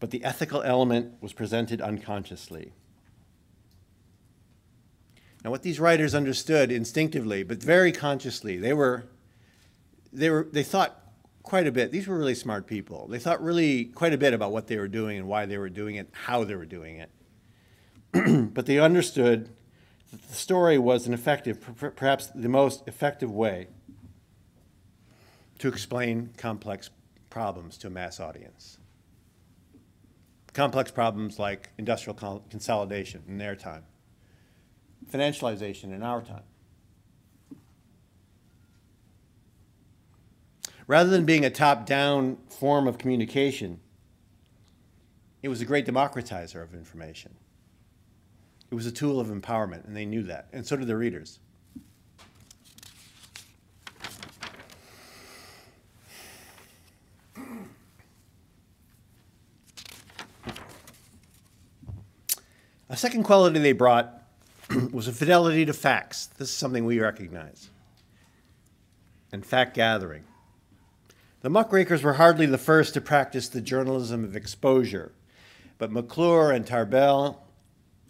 but the ethical element was presented unconsciously." Now, what these writers understood instinctively, but very consciously, they thought quite a bit. These were really smart people. They thought really quite a bit about what they were doing and why they were doing it, how they were doing it. But they understood that the story was an effective, perhaps the most effective way to explain complex problems to a mass audience. Complex problems like industrial consolidation in their time, financialization in our time. Rather than being a top-down form of communication, it was a great democratizer of information. It was a tool of empowerment, and they knew that, and so did the readers. A second quality they brought was a fidelity to facts. This is something we recognize. And fact gathering. The Muckrakers were hardly the first to practice the journalism of exposure, but McClure and Tarbell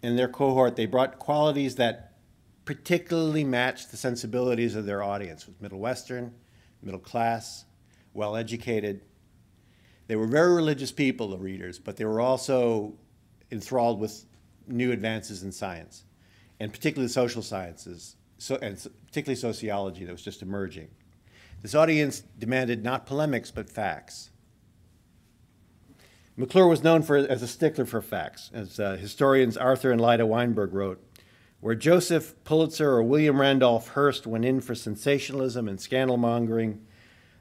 and their cohort, they brought qualities that particularly matched the sensibilities of their audience, with Middle Western, middle class, well-educated. They were very religious people, the readers, but they were also enthralled with new advances in science, and particularly social sciences, and particularly sociology that was just emerging. This audience demanded not polemics, but facts. McClure was known as a stickler for facts. As historians Arthur and Lyda Weinberg wrote, "Where Joseph Pulitzer or William Randolph Hearst went in for sensationalism and scandal-mongering,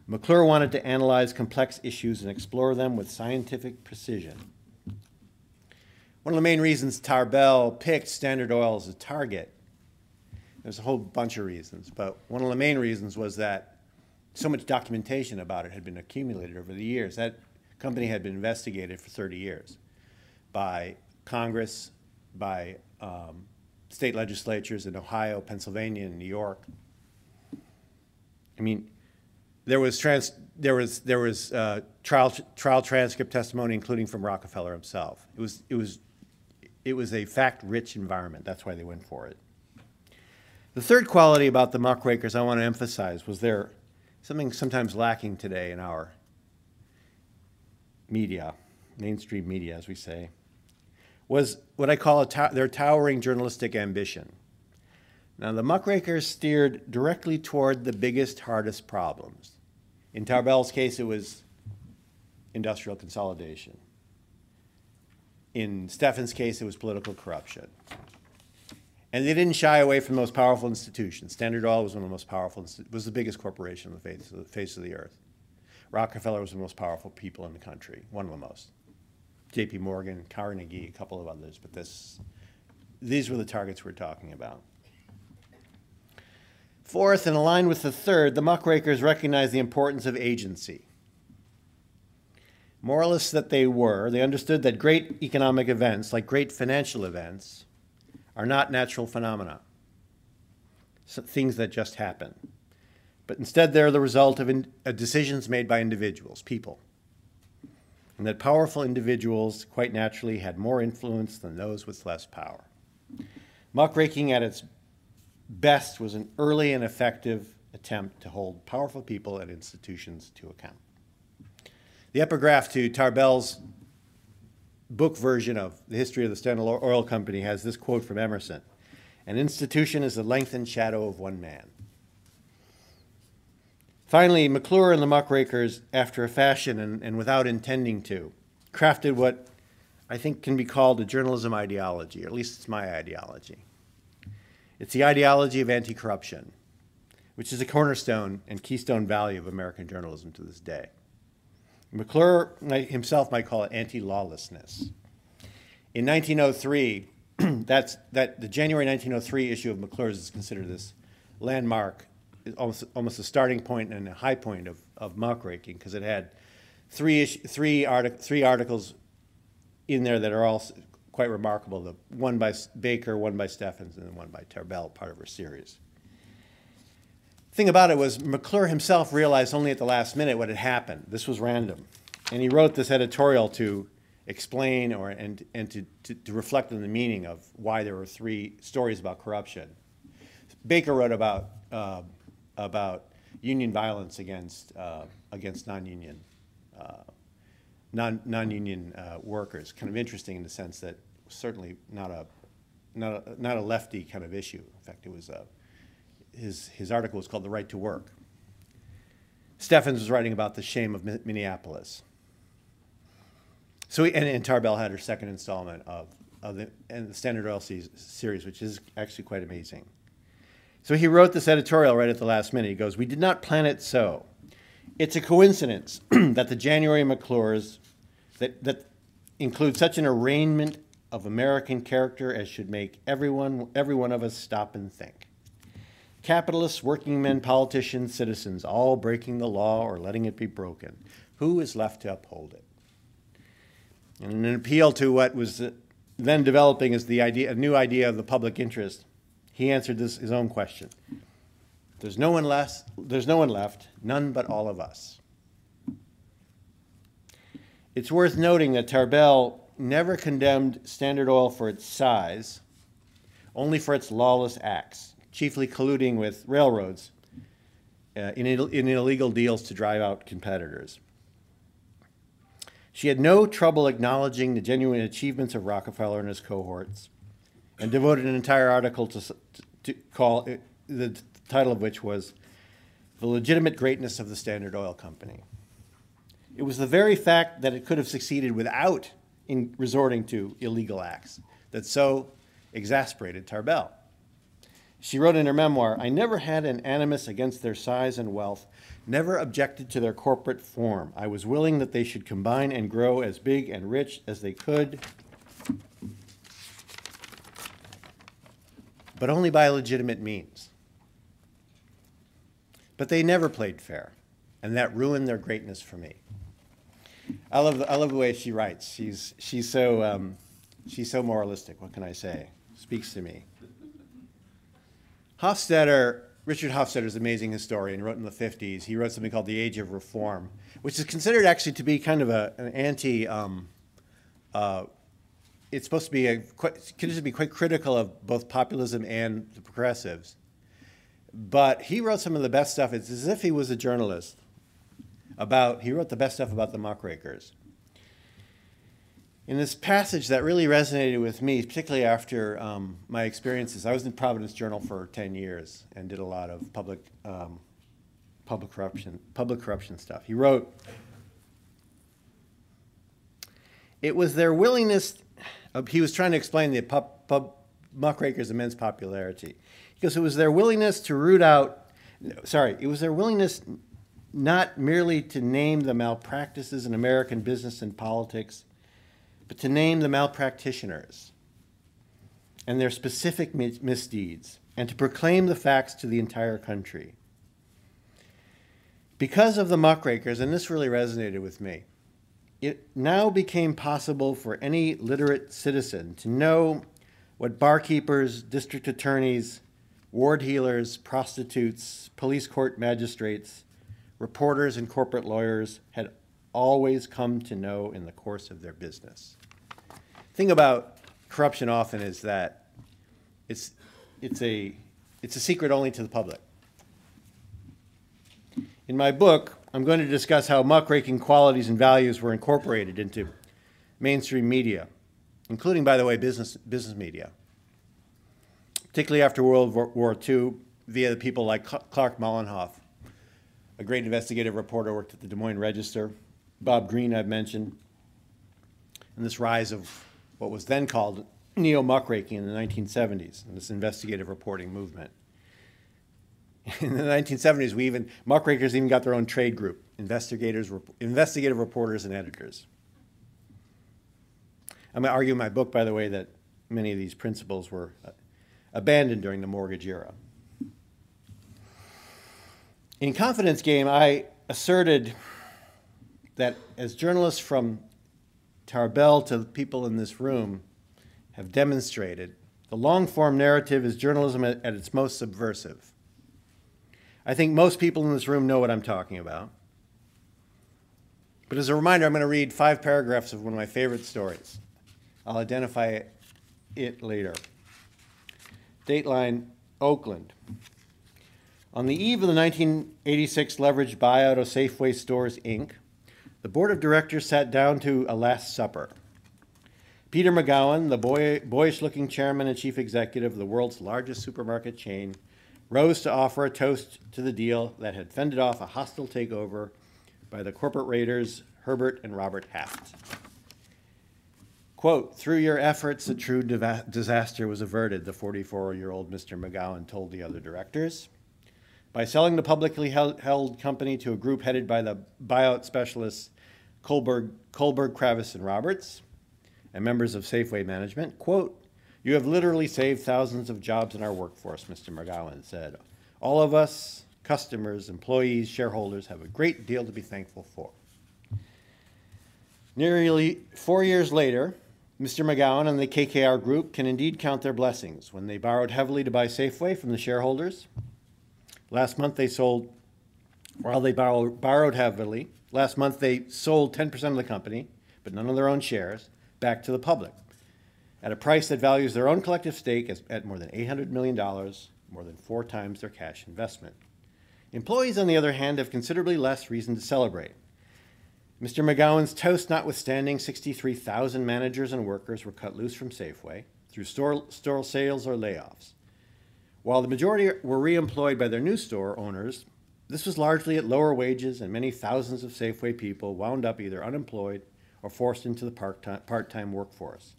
McClure wanted to analyze complex issues and explore them with scientific precision." One of the main reasons Tarbell picked Standard Oil as a target, there's a whole bunch of reasons, but one of the main reasons was that so much documentation about it had been accumulated over the years. That company had been investigated for 30 years by Congress, by state legislatures in Ohio, Pennsylvania, and New York. I mean, there was trial transcript testimony, including from Rockefeller himself. It was a fact-rich environment. That's why they went for it. The third quality about the Muckrakers I want to emphasize was their something sometimes lacking today in our media, mainstream media, as we say, was what I call their towering journalistic ambition. Now, the Muckrakers steered directly toward the biggest, hardest problems. In Tarbell's case, it was industrial consolidation. In Steffen's case, it was political corruption. And they didn't shy away from the most powerful institutions. Standard Oil was one of the most powerful, was the biggest corporation on the face of the earth. Rockefeller was the most powerful people in the country, one of the most. J.P. Morgan, Carnegie, a couple of others, but these were the targets we're talking about. Fourth, and aligned with the third, the Muckrakers recognized the importance of agency. Moralists that they were, they understood that great economic events, like great financial events, are not natural phenomena, things that just happen. But instead, they're the result of decisions made by individuals, people. And that powerful individuals, quite naturally, had more influence than those with less power. Muckraking at its best was an early and effective attempt to hold powerful people and institutions to account. The epigraph to Tarbell's book version of the history of the Standard Oil Company has this quote from Emerson: "An institution is the lengthened shadow of one man." Finally, McClure and the Muckrakers, after a fashion and without intending to, crafted what I think can be called a journalism ideology, or at least it's my ideology. It's the ideology of anti-corruption, which is a cornerstone and keystone value of American journalism to this day. McClure himself might call it anti-lawlessness. In 1903, the January 1903 issue of McClure's is considered this landmark, almost a starting point and a high point of muckraking, because it had three articles in there that are all quite remarkable. One by Baker, one by Steffens, and one by Tarbell, part of her series. The thing about it was McClure himself realized only at the last minute what had happened. This was random. And he wrote this editorial to explain and to reflect on the meaning of why there were three stories about corruption. Baker wrote about union violence against non-union workers. Kind of interesting in the sense that it was certainly not a lefty kind of issue. In fact, it was his article was called "The Right to Work." Steffens was writing about the shame of Minneapolis. So and Tarbell had her second installment of the Standard Oil series, which is actually quite amazing. So he wrote this editorial right at the last minute. He goes, "We did not plan it so. It's a coincidence that the January McClures that include such an arraignment of American character as should make every one of us stop and think. Capitalists, working men, politicians, citizens, all breaking the law or letting it be broken. Who is left to uphold it?" And in an appeal to what was then developing as a new idea of the public interest, he answered his own question. There's no one left, none but all of us. It's worth noting that Tarbell never condemned Standard Oil for its size, only for its lawless acts, chiefly colluding with railroads in illegal deals to drive out competitors. She had no trouble acknowledging the genuine achievements of Rockefeller and his cohorts, and devoted an entire article to call it, the title of which was "The Legitimate Greatness of the Standard Oil Company." It was the very fact that it could have succeeded without resorting to illegal acts that so exasperated Tarbell. She wrote in her memoir, "I never had an animus against their size and wealth, never objected to their corporate form. I was willing that they should combine and grow as big and rich as they could, but only by legitimate means. But they never played fair, and that ruined their greatness for me." I love the way she writes. She's so moralistic. What can I say? Speaks to me. Richard Hofstetter is an amazing historian. He wrote in the 50s. He wrote something called The Age of Reform, which is considered actually to be kind of an anti. It's supposed to be considered to be quite critical of both populism and the progressives. But he wrote some of the best stuff. It's as if he was a journalist. He wrote the best stuff about the Muckrakers. In this passage that really resonated with me, particularly after my experiences, I was in Providence Journal for 10 years and did a lot of public corruption stuff. He wrote, it was their willingness, he was trying to explain the Muckrakers' immense popularity. He goes, it was their willingness to root out, it was their willingness not merely to name the malpractices in American business and politics, but to name the malpractitioners and their specific misdeeds, and to proclaim the facts to the entire country. Because of the Muckrakers, and this really resonated with me, it now became possible for any literate citizen to know what barkeepers, district attorneys, ward healers, prostitutes, police court magistrates, reporters, and corporate lawyers had always come to know in the course of their business. The thing about corruption often is that it's a secret only to the public. In my book, I'm going to discuss how muckraking qualities and values were incorporated into mainstream media, including, by the way, business media, particularly after World War II, via the people like Clark Mollenhoff, a great investigative reporter, worked at the Des Moines Register, Bob Greene I've mentioned, and this rise of what was then called neo-muckraking in the 1970s, and this investigative reporting movement. In the 1970s, muckrakers even got their own trade group, investigative reporters and editors. I'm going to argue in my book, by the way, that many of these principles were abandoned during the mortgage era. In Confidence Game, I asserted that as journalists from Tarbell to the people in this room have demonstrated, the long-form narrative is journalism at its most subversive. I think most people in this room know what I'm talking about. But as a reminder, I'm going to read 5 paragraphs of one of my favorite stories. I'll identify it later. Dateline, Oakland. On the eve of the 1986 leveraged buyout of Safeway Stores, Inc., the board of directors sat down to a last supper. Peter McGowan, the boyish-looking chairman and chief executive of the world's largest supermarket chain, rose to offer a toast to the deal that had fended off a hostile takeover by the corporate raiders Herbert and Robert Haft. Quote, through your efforts, a true disaster was averted, the 44-year-old Mr. McGowan told the other directors. By selling the publicly held company to a group headed by the buyout specialists Kohlberg, Kravis, and Roberts, and members of Safeway management, quote, you have literally saved thousands of jobs in our workforce, Mr. McGowan said. All of us, customers, employees, shareholders, have a great deal to be thankful for. Nearly 4 years later, Mr. McGowan and the KKR Group can indeed count their blessings when they borrowed heavily to buy Safeway from the shareholders. Last month they sold, while they borrowed heavily, last month they sold 10% of the company, but none of their own shares, back to the public at a price that values their own collective stake at more than $800 million, more than 4 times their cash investment. Employees, on the other hand, have considerably less reason to celebrate. Mr. McGowan's toast notwithstanding, 63,000 managers and workers were cut loose from Safeway through store sales or layoffs. While the majority were reemployed by their new store owners, this was largely at lower wages, and many thousands of Safeway people wound up either unemployed or forced into the part-time workforce.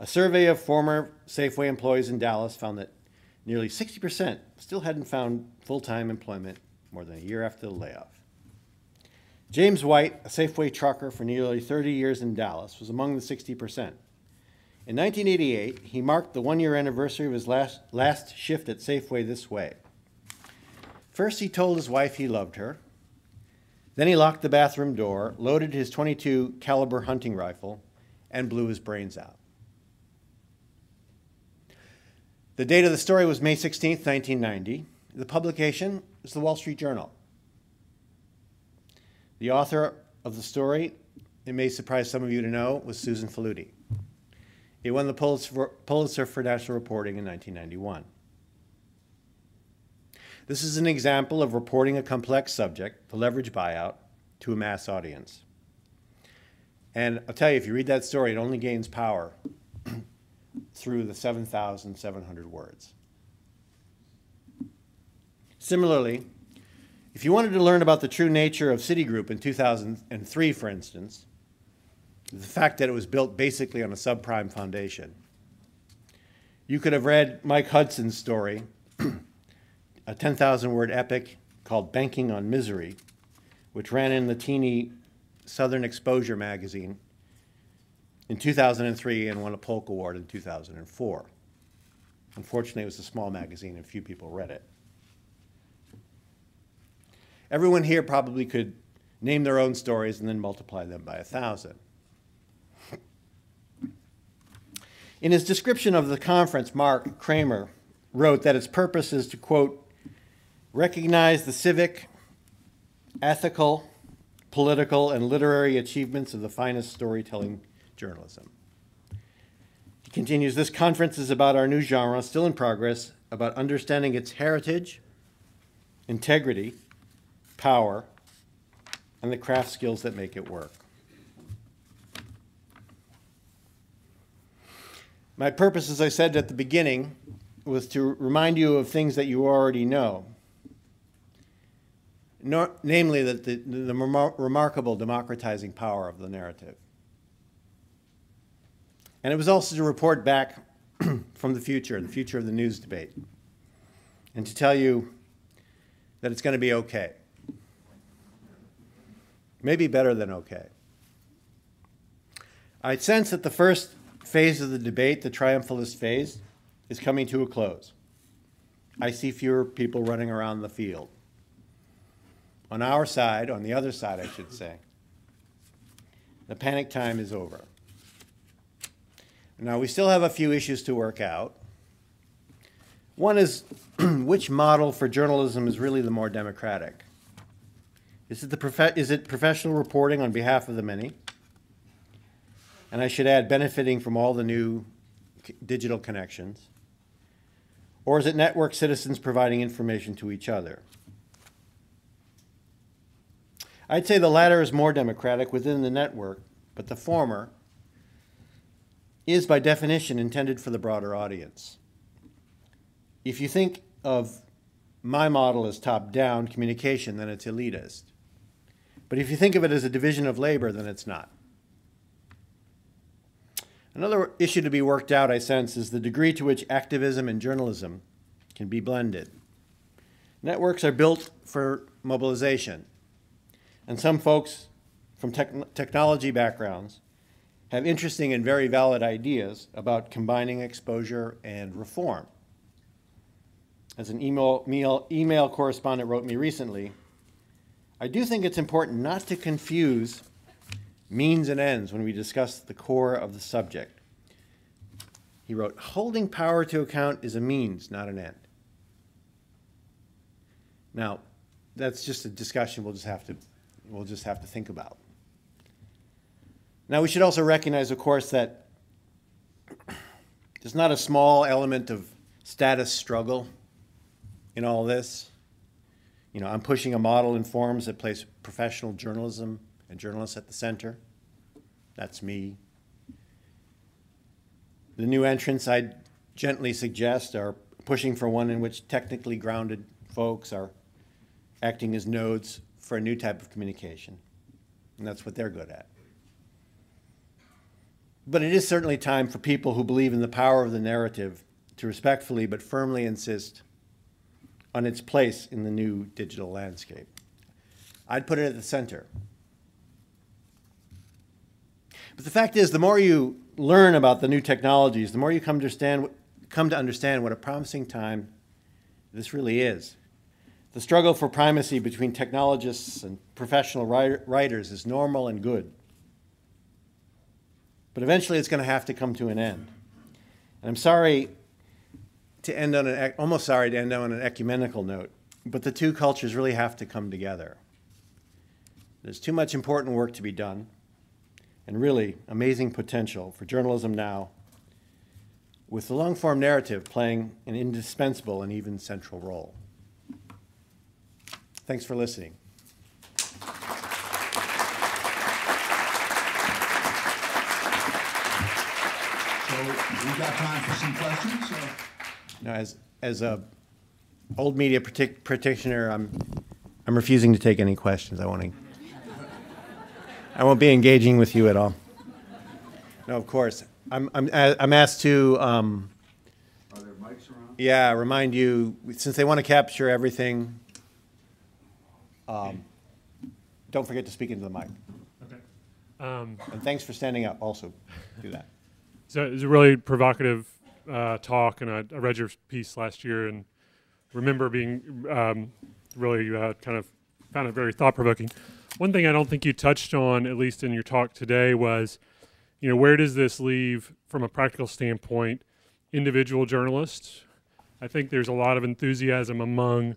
A survey of former Safeway employees in Dallas found that nearly 60% still hadn't found full-time employment more than a year after the layoff. James White, a Safeway trucker for nearly 30 years in Dallas, was among the 60%. In 1988, he marked the 1-year anniversary of his last shift at Safeway this way. First, he told his wife he loved her. Then he locked the bathroom door, loaded his .22 caliber hunting rifle, and blew his brains out. The date of the story was May 16, 1990. The publication is the Wall Street Journal. The author of the story, it may surprise some of you to know, was Susan Faludi. It won the Pulitzer for National Reporting in 1991. This is an example of reporting a complex subject, the leverage buyout, to a mass audience. And I'll tell you, if you read that story, it only gains power through the 7,700 words. Similarly, if you wanted to learn about the true nature of Citigroup in 2003, for instance, the fact that it was built basically on a subprime foundation, you could have read Mike Hudson's story, a 10,000-word epic called Banking on Misery, which ran in the teeny Southern Exposure magazine in 2003 and won a Polk Award in 2004. Unfortunately, it was a small magazine and few people read it. Everyone here probably could name their own stories and then multiply them by 1,000. In his description of the conference, Kramer wrote that its purpose is to, quote, recognize the civic, ethical, political, and literary achievements of the finest storytelling journalism. He continues, this conference is about our new genre, still in progress, about understanding its heritage, integrity, power, and the craft skills that make it work. My purpose, as I said at the beginning, was to remind you of things that you already know, namely that the remarkable democratizing power of the narrative. And it was also to report back from the future of the news debate, and to tell you that it's going to be okay. Maybe better than okay. I sense that the first phase of the debate, the triumphalist phase, is coming to a close. I see fewer people running around the field. On our side, on the other side, I should say, the panic time is over. Now, we still have a few issues to work out. One is which model for journalism is really the more democratic? Is it professional reporting on behalf of the many? And I should add, benefiting from all the new digital connections? Or is it network citizens providing information to each other? I'd say the latter is more democratic within the network, but the former is by definition intended for the broader audience. If you think of my model as top-down communication, then it's elitist. But if you think of it as a division of labor, then it's not. Another issue to be worked out, I sense, is the degree to which activism and journalism can be blended. Networks are built for mobilization, and some folks from technology backgrounds have interesting and very valid ideas about combining exposure and reform. As an email correspondent wrote me recently, I do think it's important not to confuse means and ends when we discuss the core of the subject. He wrote, holding power to account is a means, not an end. Now, that's just a discussion we'll just have to think about. Now, we should also recognize, of course, that there's not a small element of status struggle in all this. You know, I'm pushing a model in forums that place professional journalism and journalists at the center. That's me. The new entrants, I'd gently suggest, are pushing for one in which technically grounded folks are acting as nodes for a new type of communication. And that's what they're good at. But it is certainly time for people who believe in the power of the narrative to respectfully but firmly insist on its place in the new digital landscape. I'd put it at the center. But the fact is, the more you learn about the new technologies, the more you come to understand what a promising time this really is. The struggle for primacy between technologists and professional writers is normal and good. But eventually it's going to have to come to an end. And I'm sorry to end on almost sorry to end on an ecumenical note, but the two cultures really have to come together. There's too much important work to be done, and really amazing potential for journalism now, with the long-form narrative playing an indispensable and even central role. Thanks for listening. So we've got time for some questions. No, as a old media practitioner, I'm refusing to take any questions. I won't be engaging with you at all. No, of course. I'm asked to. Are there mics around? Yeah, remind you, since they want to capture everything, don't forget to speak into the mic. Okay. And thanks for standing up also. Do that. So it was a really provocative talk, and I read your piece last year and remember being really kind of found it very thought-provoking. One thing I don't think you touched on, at least in your talk today, was, where does this leave, from a practical standpoint, individual journalists? I think there's a lot of enthusiasm among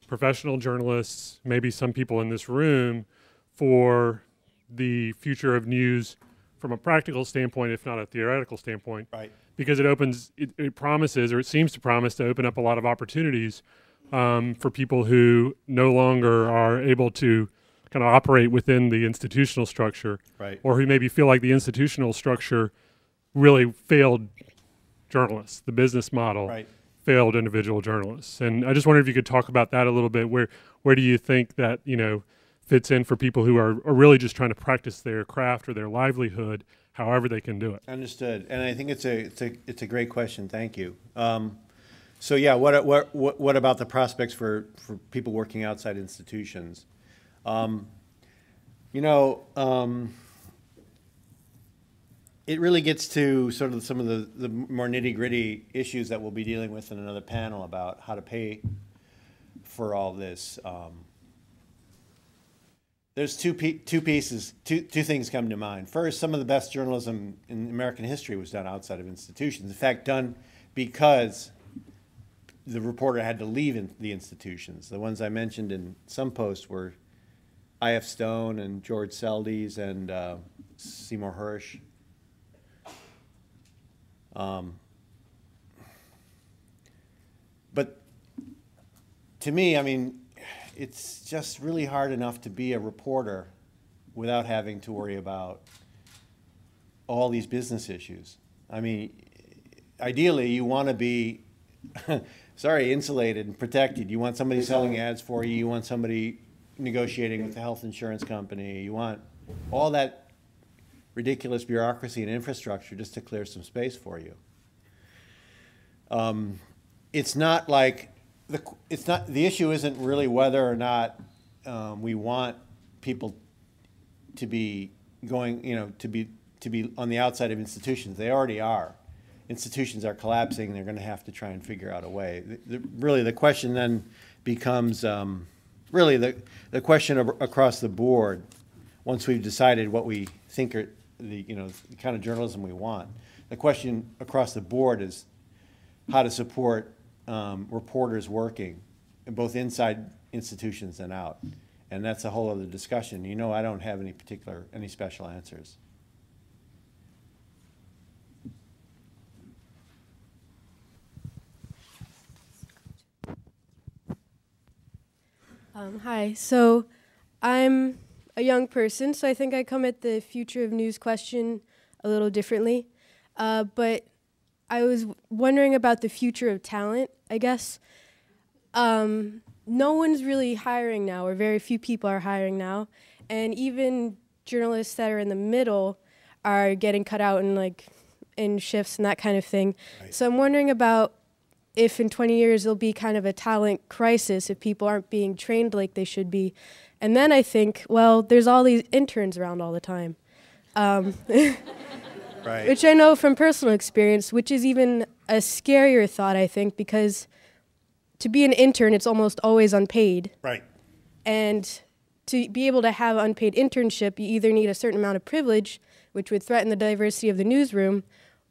professional journalists, maybe some people in this room, for the future of news from a practical standpoint, if not a theoretical standpoint. Right. Because it promises, or it seems to promise, to open up a lot of opportunities for people who no longer are able to kind of operate within the institutional structure, Right. or who maybe feel like the institutional structure really failed journalists. The business model Right. failed individual journalists. And I just wonder if you could talk about that a little bit. Where do you think that, fits in for people who are really just trying to practice their craft or their livelihood, however they can do it? Understood. And I think it's a great question. Thank you. So yeah, what about the prospects for people working outside institutions? It really gets to sort of some of the more nitty-gritty issues that we'll be dealing with in another panel about how to pay for all this. There's two things come to mind. First, some of the best journalism in American history was done outside of institutions. In fact, done because the reporter had to leave the institutions. The ones I mentioned in some posts were I.F. Stone and George Seldes and Seymour Hersh. But to me, I mean, it's just really hard enough to be a reporter without having to worry about all these business issues. I mean, ideally, you want to be, insulated and protected. You want somebody selling ads for you. You want somebody negotiating with the health insurance company. You want all that ridiculous bureaucracy and infrastructure just to clear some space for you. It's not like the issue isn't really whether or not we want people to be going, to be on the outside of institutions. They already are. Institutions are collapsing. They're going to have to try and figure out a way. Really, the question then becomes really the question across the board. Once we've decided what we think are the kind of journalism we want, the question across the board is how to support reporters working both inside institutions and out. And that's a whole other discussion. I don't have any special answers. Hi, so I'm a young person, so I think I come at the future of news question a little differently. But I was wondering about the future of talent, I guess. No one's really hiring now, or very few people are hiring now. And even journalists that are in the middle are getting cut out in shifts and that kind of thing. Right. So I'm wondering about if in 20 years there'll be kind of a talent crisis if people aren't being trained like they should be. And then I think, well, there's all these interns around all the time. Right. Which I know from personal experience, which is even a scarier thought, I think, because to be an intern, it's almost always unpaid. Right. And to be able to have unpaid internship, you either need a certain amount of privilege, which would threaten the diversity of the newsroom,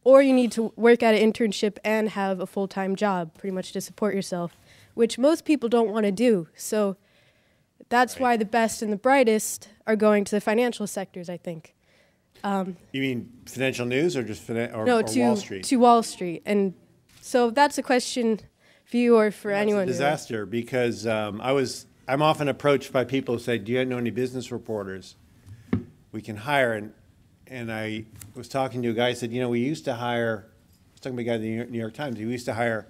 or you need to work at an internship and have a full-time job, pretty much to support yourself, which most people don't want to do. So that's why the best and the brightest are going to the financial sectors, I think. You mean financial news or just Wall Street? To Wall Street. And so that's a question for you or for anyone. It's a disaster because I was I'm often approached by people who say, do you know any business reporters we can hire? And I was talking to a guy who said, you know, we used to hire, I was talking to a guy at the New York Times, we used to hire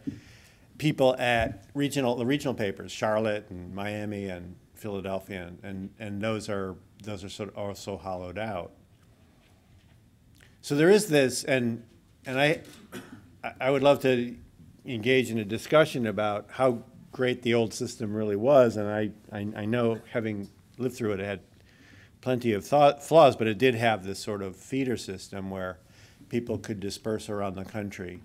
people at the regional papers, Charlotte and Miami and Philadelphia, and those are sort of also hollowed out. So there is this, and I would love to engage in a discussion about how great the old system really was, and I know, having lived through it, it had plenty of flaws, but it did have this sort of feeder system where people could disperse around the country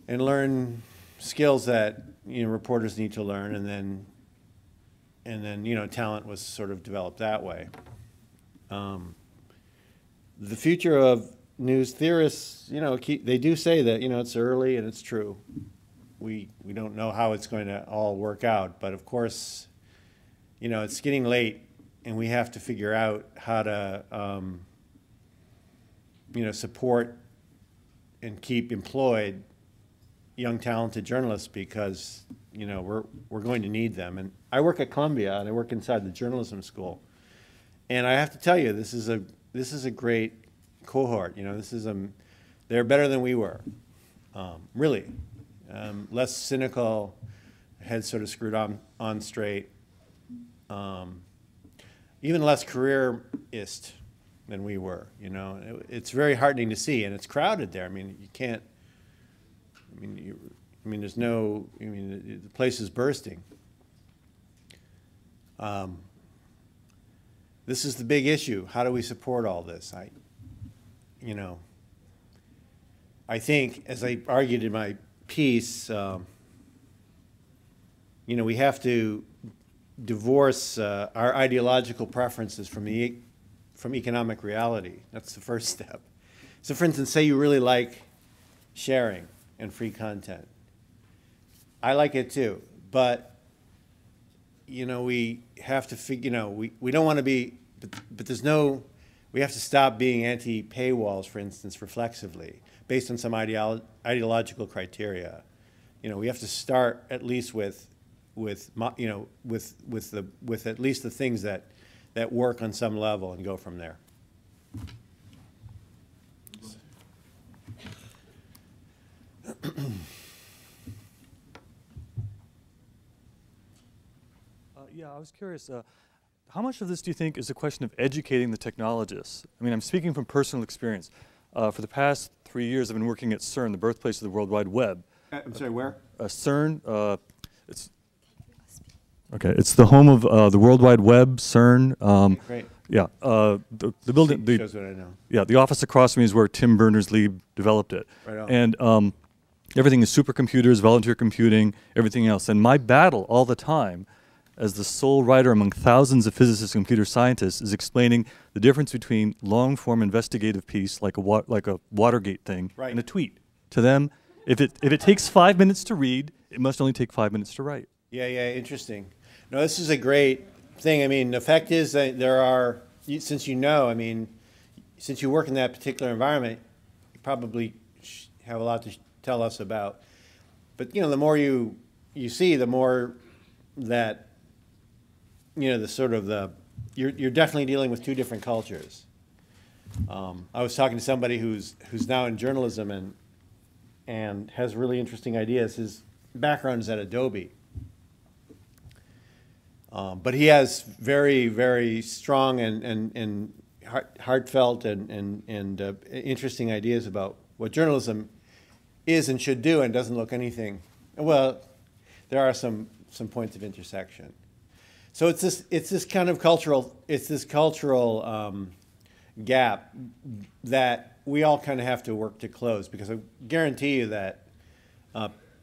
and learn skills that, you know, reporters need to learn, and then you know, talent was sort of developed that way. The future of news theorists, you know, they do say that, you know, it's early and it's true. We don't know how it's going to all work out, but of course, you know, it's getting late, and we have to figure out how to, you know, support and keep employed young, talented journalists, because, you know, we're going to need them. And I work at Columbia, and I work inside the journalism school, and I have to tell you, this is a great cohort. You know, they're better than we were, really. Less cynical, heads sort of screwed on straight, even less careerist than we were. You know, it's very heartening to see, and it's crowded there. I mean, you can't. I mean, there's no. I mean, the place is bursting. This is the big issue. How do we support all this? You know, I think, as I argued in my piece, you know, we have to divorce our ideological preferences from economic reality. That's the first step. So, for instance, say you really like sharing and free content. I like it too, but, you know, we have to figure, you know, we don't want to be, but there's no, we have to stop being anti-paywalls, for instance, reflexively, based on some ideological criteria. You know, we have to start at least with you know, with at least the things that work on some level, and go from there. Yeah, I was curious. How much of this do you think is a question of educating the technologists? I mean, I'm speaking from personal experience. For the past 3 years, I've been working at CERN, the birthplace of the World Wide Web. I'm sorry, where? CERN, it's the home of the World Wide Web, CERN. Great. Yeah, the building. Shows what I know. Yeah, the office across from me is where Tim Berners-Lee developed it. Right on. And everything is supercomputers, volunteer computing, everything else. And my battle all the time, as the sole writer among thousands of physicists and computer scientists, is explaining the difference between long-form investigative piece, like a Watergate thing, right, and a tweet. To them, if it takes 5 minutes to read, it must only take 5 minutes to write. Yeah, interesting. No, this is a great thing. I mean, the fact is that there are, since you know, I mean, since you work in that particular environment, you probably have a lot to tell us about. But, you know, the more you see, the more that, you know, the sort of you're definitely dealing with two different cultures. I was talking to somebody who's now in journalism and has really interesting ideas. His background is at Adobe. But he has very, very strong and heartfelt and interesting ideas about what journalism is and should do, and doesn't look anything. Well, there are some points of intersection. So it's this kind of cultural gap that we all kind of have to work to close, because I guarantee you that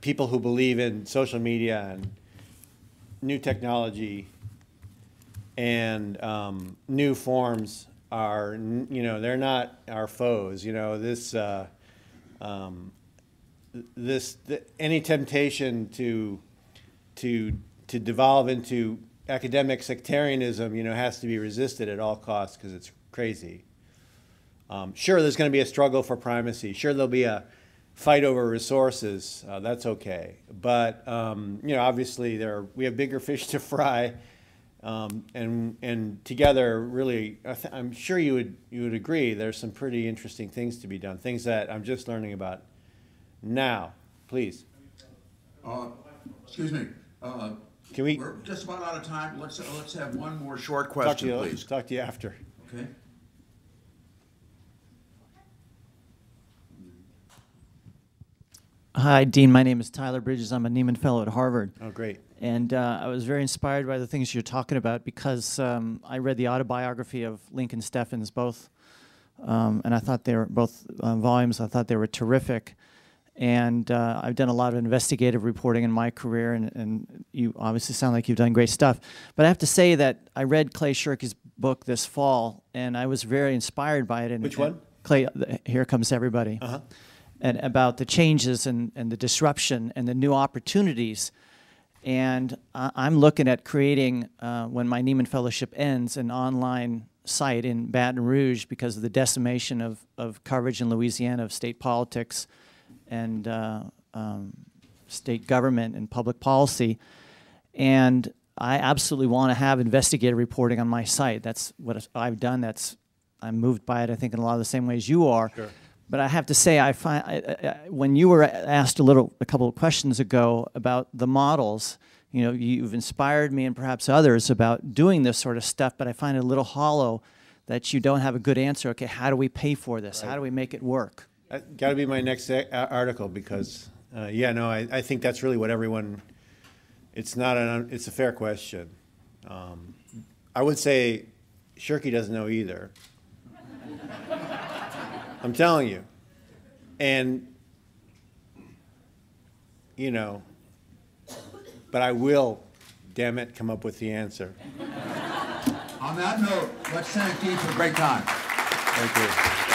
people who believe in social media and new technology and new forms are, you know, they're not our foes. You know, any temptation to devolve into academic sectarianism, you know, has to be resisted at all costs, because it's crazy. Sure, there's going to be a struggle for primacy. Sure, there'll be a fight over resources, that's okay. But you know, obviously we have bigger fish to fry, and together, really, I'm sure you would agree. There's some pretty interesting things to be done, things that I'm just learning about now. Please. Excuse me. Can we? We're just about out of time. Let's have one more short question, please. Talk to you after. Okay. Hi, Dean. My name is Tyler Bridges. I'm a Nieman Fellow at Harvard. Oh, great. And I was very inspired by the things you're talking about because I read the autobiography of Lincoln Steffens, both, and I thought they were both volumes. I thought they were terrific. And I've done a lot of investigative reporting in my career, and you obviously sound like you've done great stuff. But I have to say that I read Clay Shirky's book this fall, and I was very inspired by it. And, Which one? Clay, Here Comes Everybody. Uh-huh. And about the changes and the disruption and the new opportunities. And I'm looking at creating, when my Nieman Fellowship ends, an online site in Baton Rouge because of the decimation of coverage in Louisiana of state politics and state government and public policy. And I absolutely want to have investigative reporting on my site. That's what I've done. I'm moved by it, I think, in a lot of the same ways you are. Sure. But I have to say, when you were asked a couple of questions ago about the models, you know, you've inspired me and perhaps others about doing this sort of stuff, but I find it a little hollow that you don't have a good answer. Okay, how do we pay for this? Right. How do we make it work? Got to be my next article because, yeah, no, I think that's really what everyone. It's a fair question. I would say Shirky doesn't know either. I'm telling you. And, you know, but I will, damn it, come up with the answer. On that note, let's thank Dean for a great time. Thank you.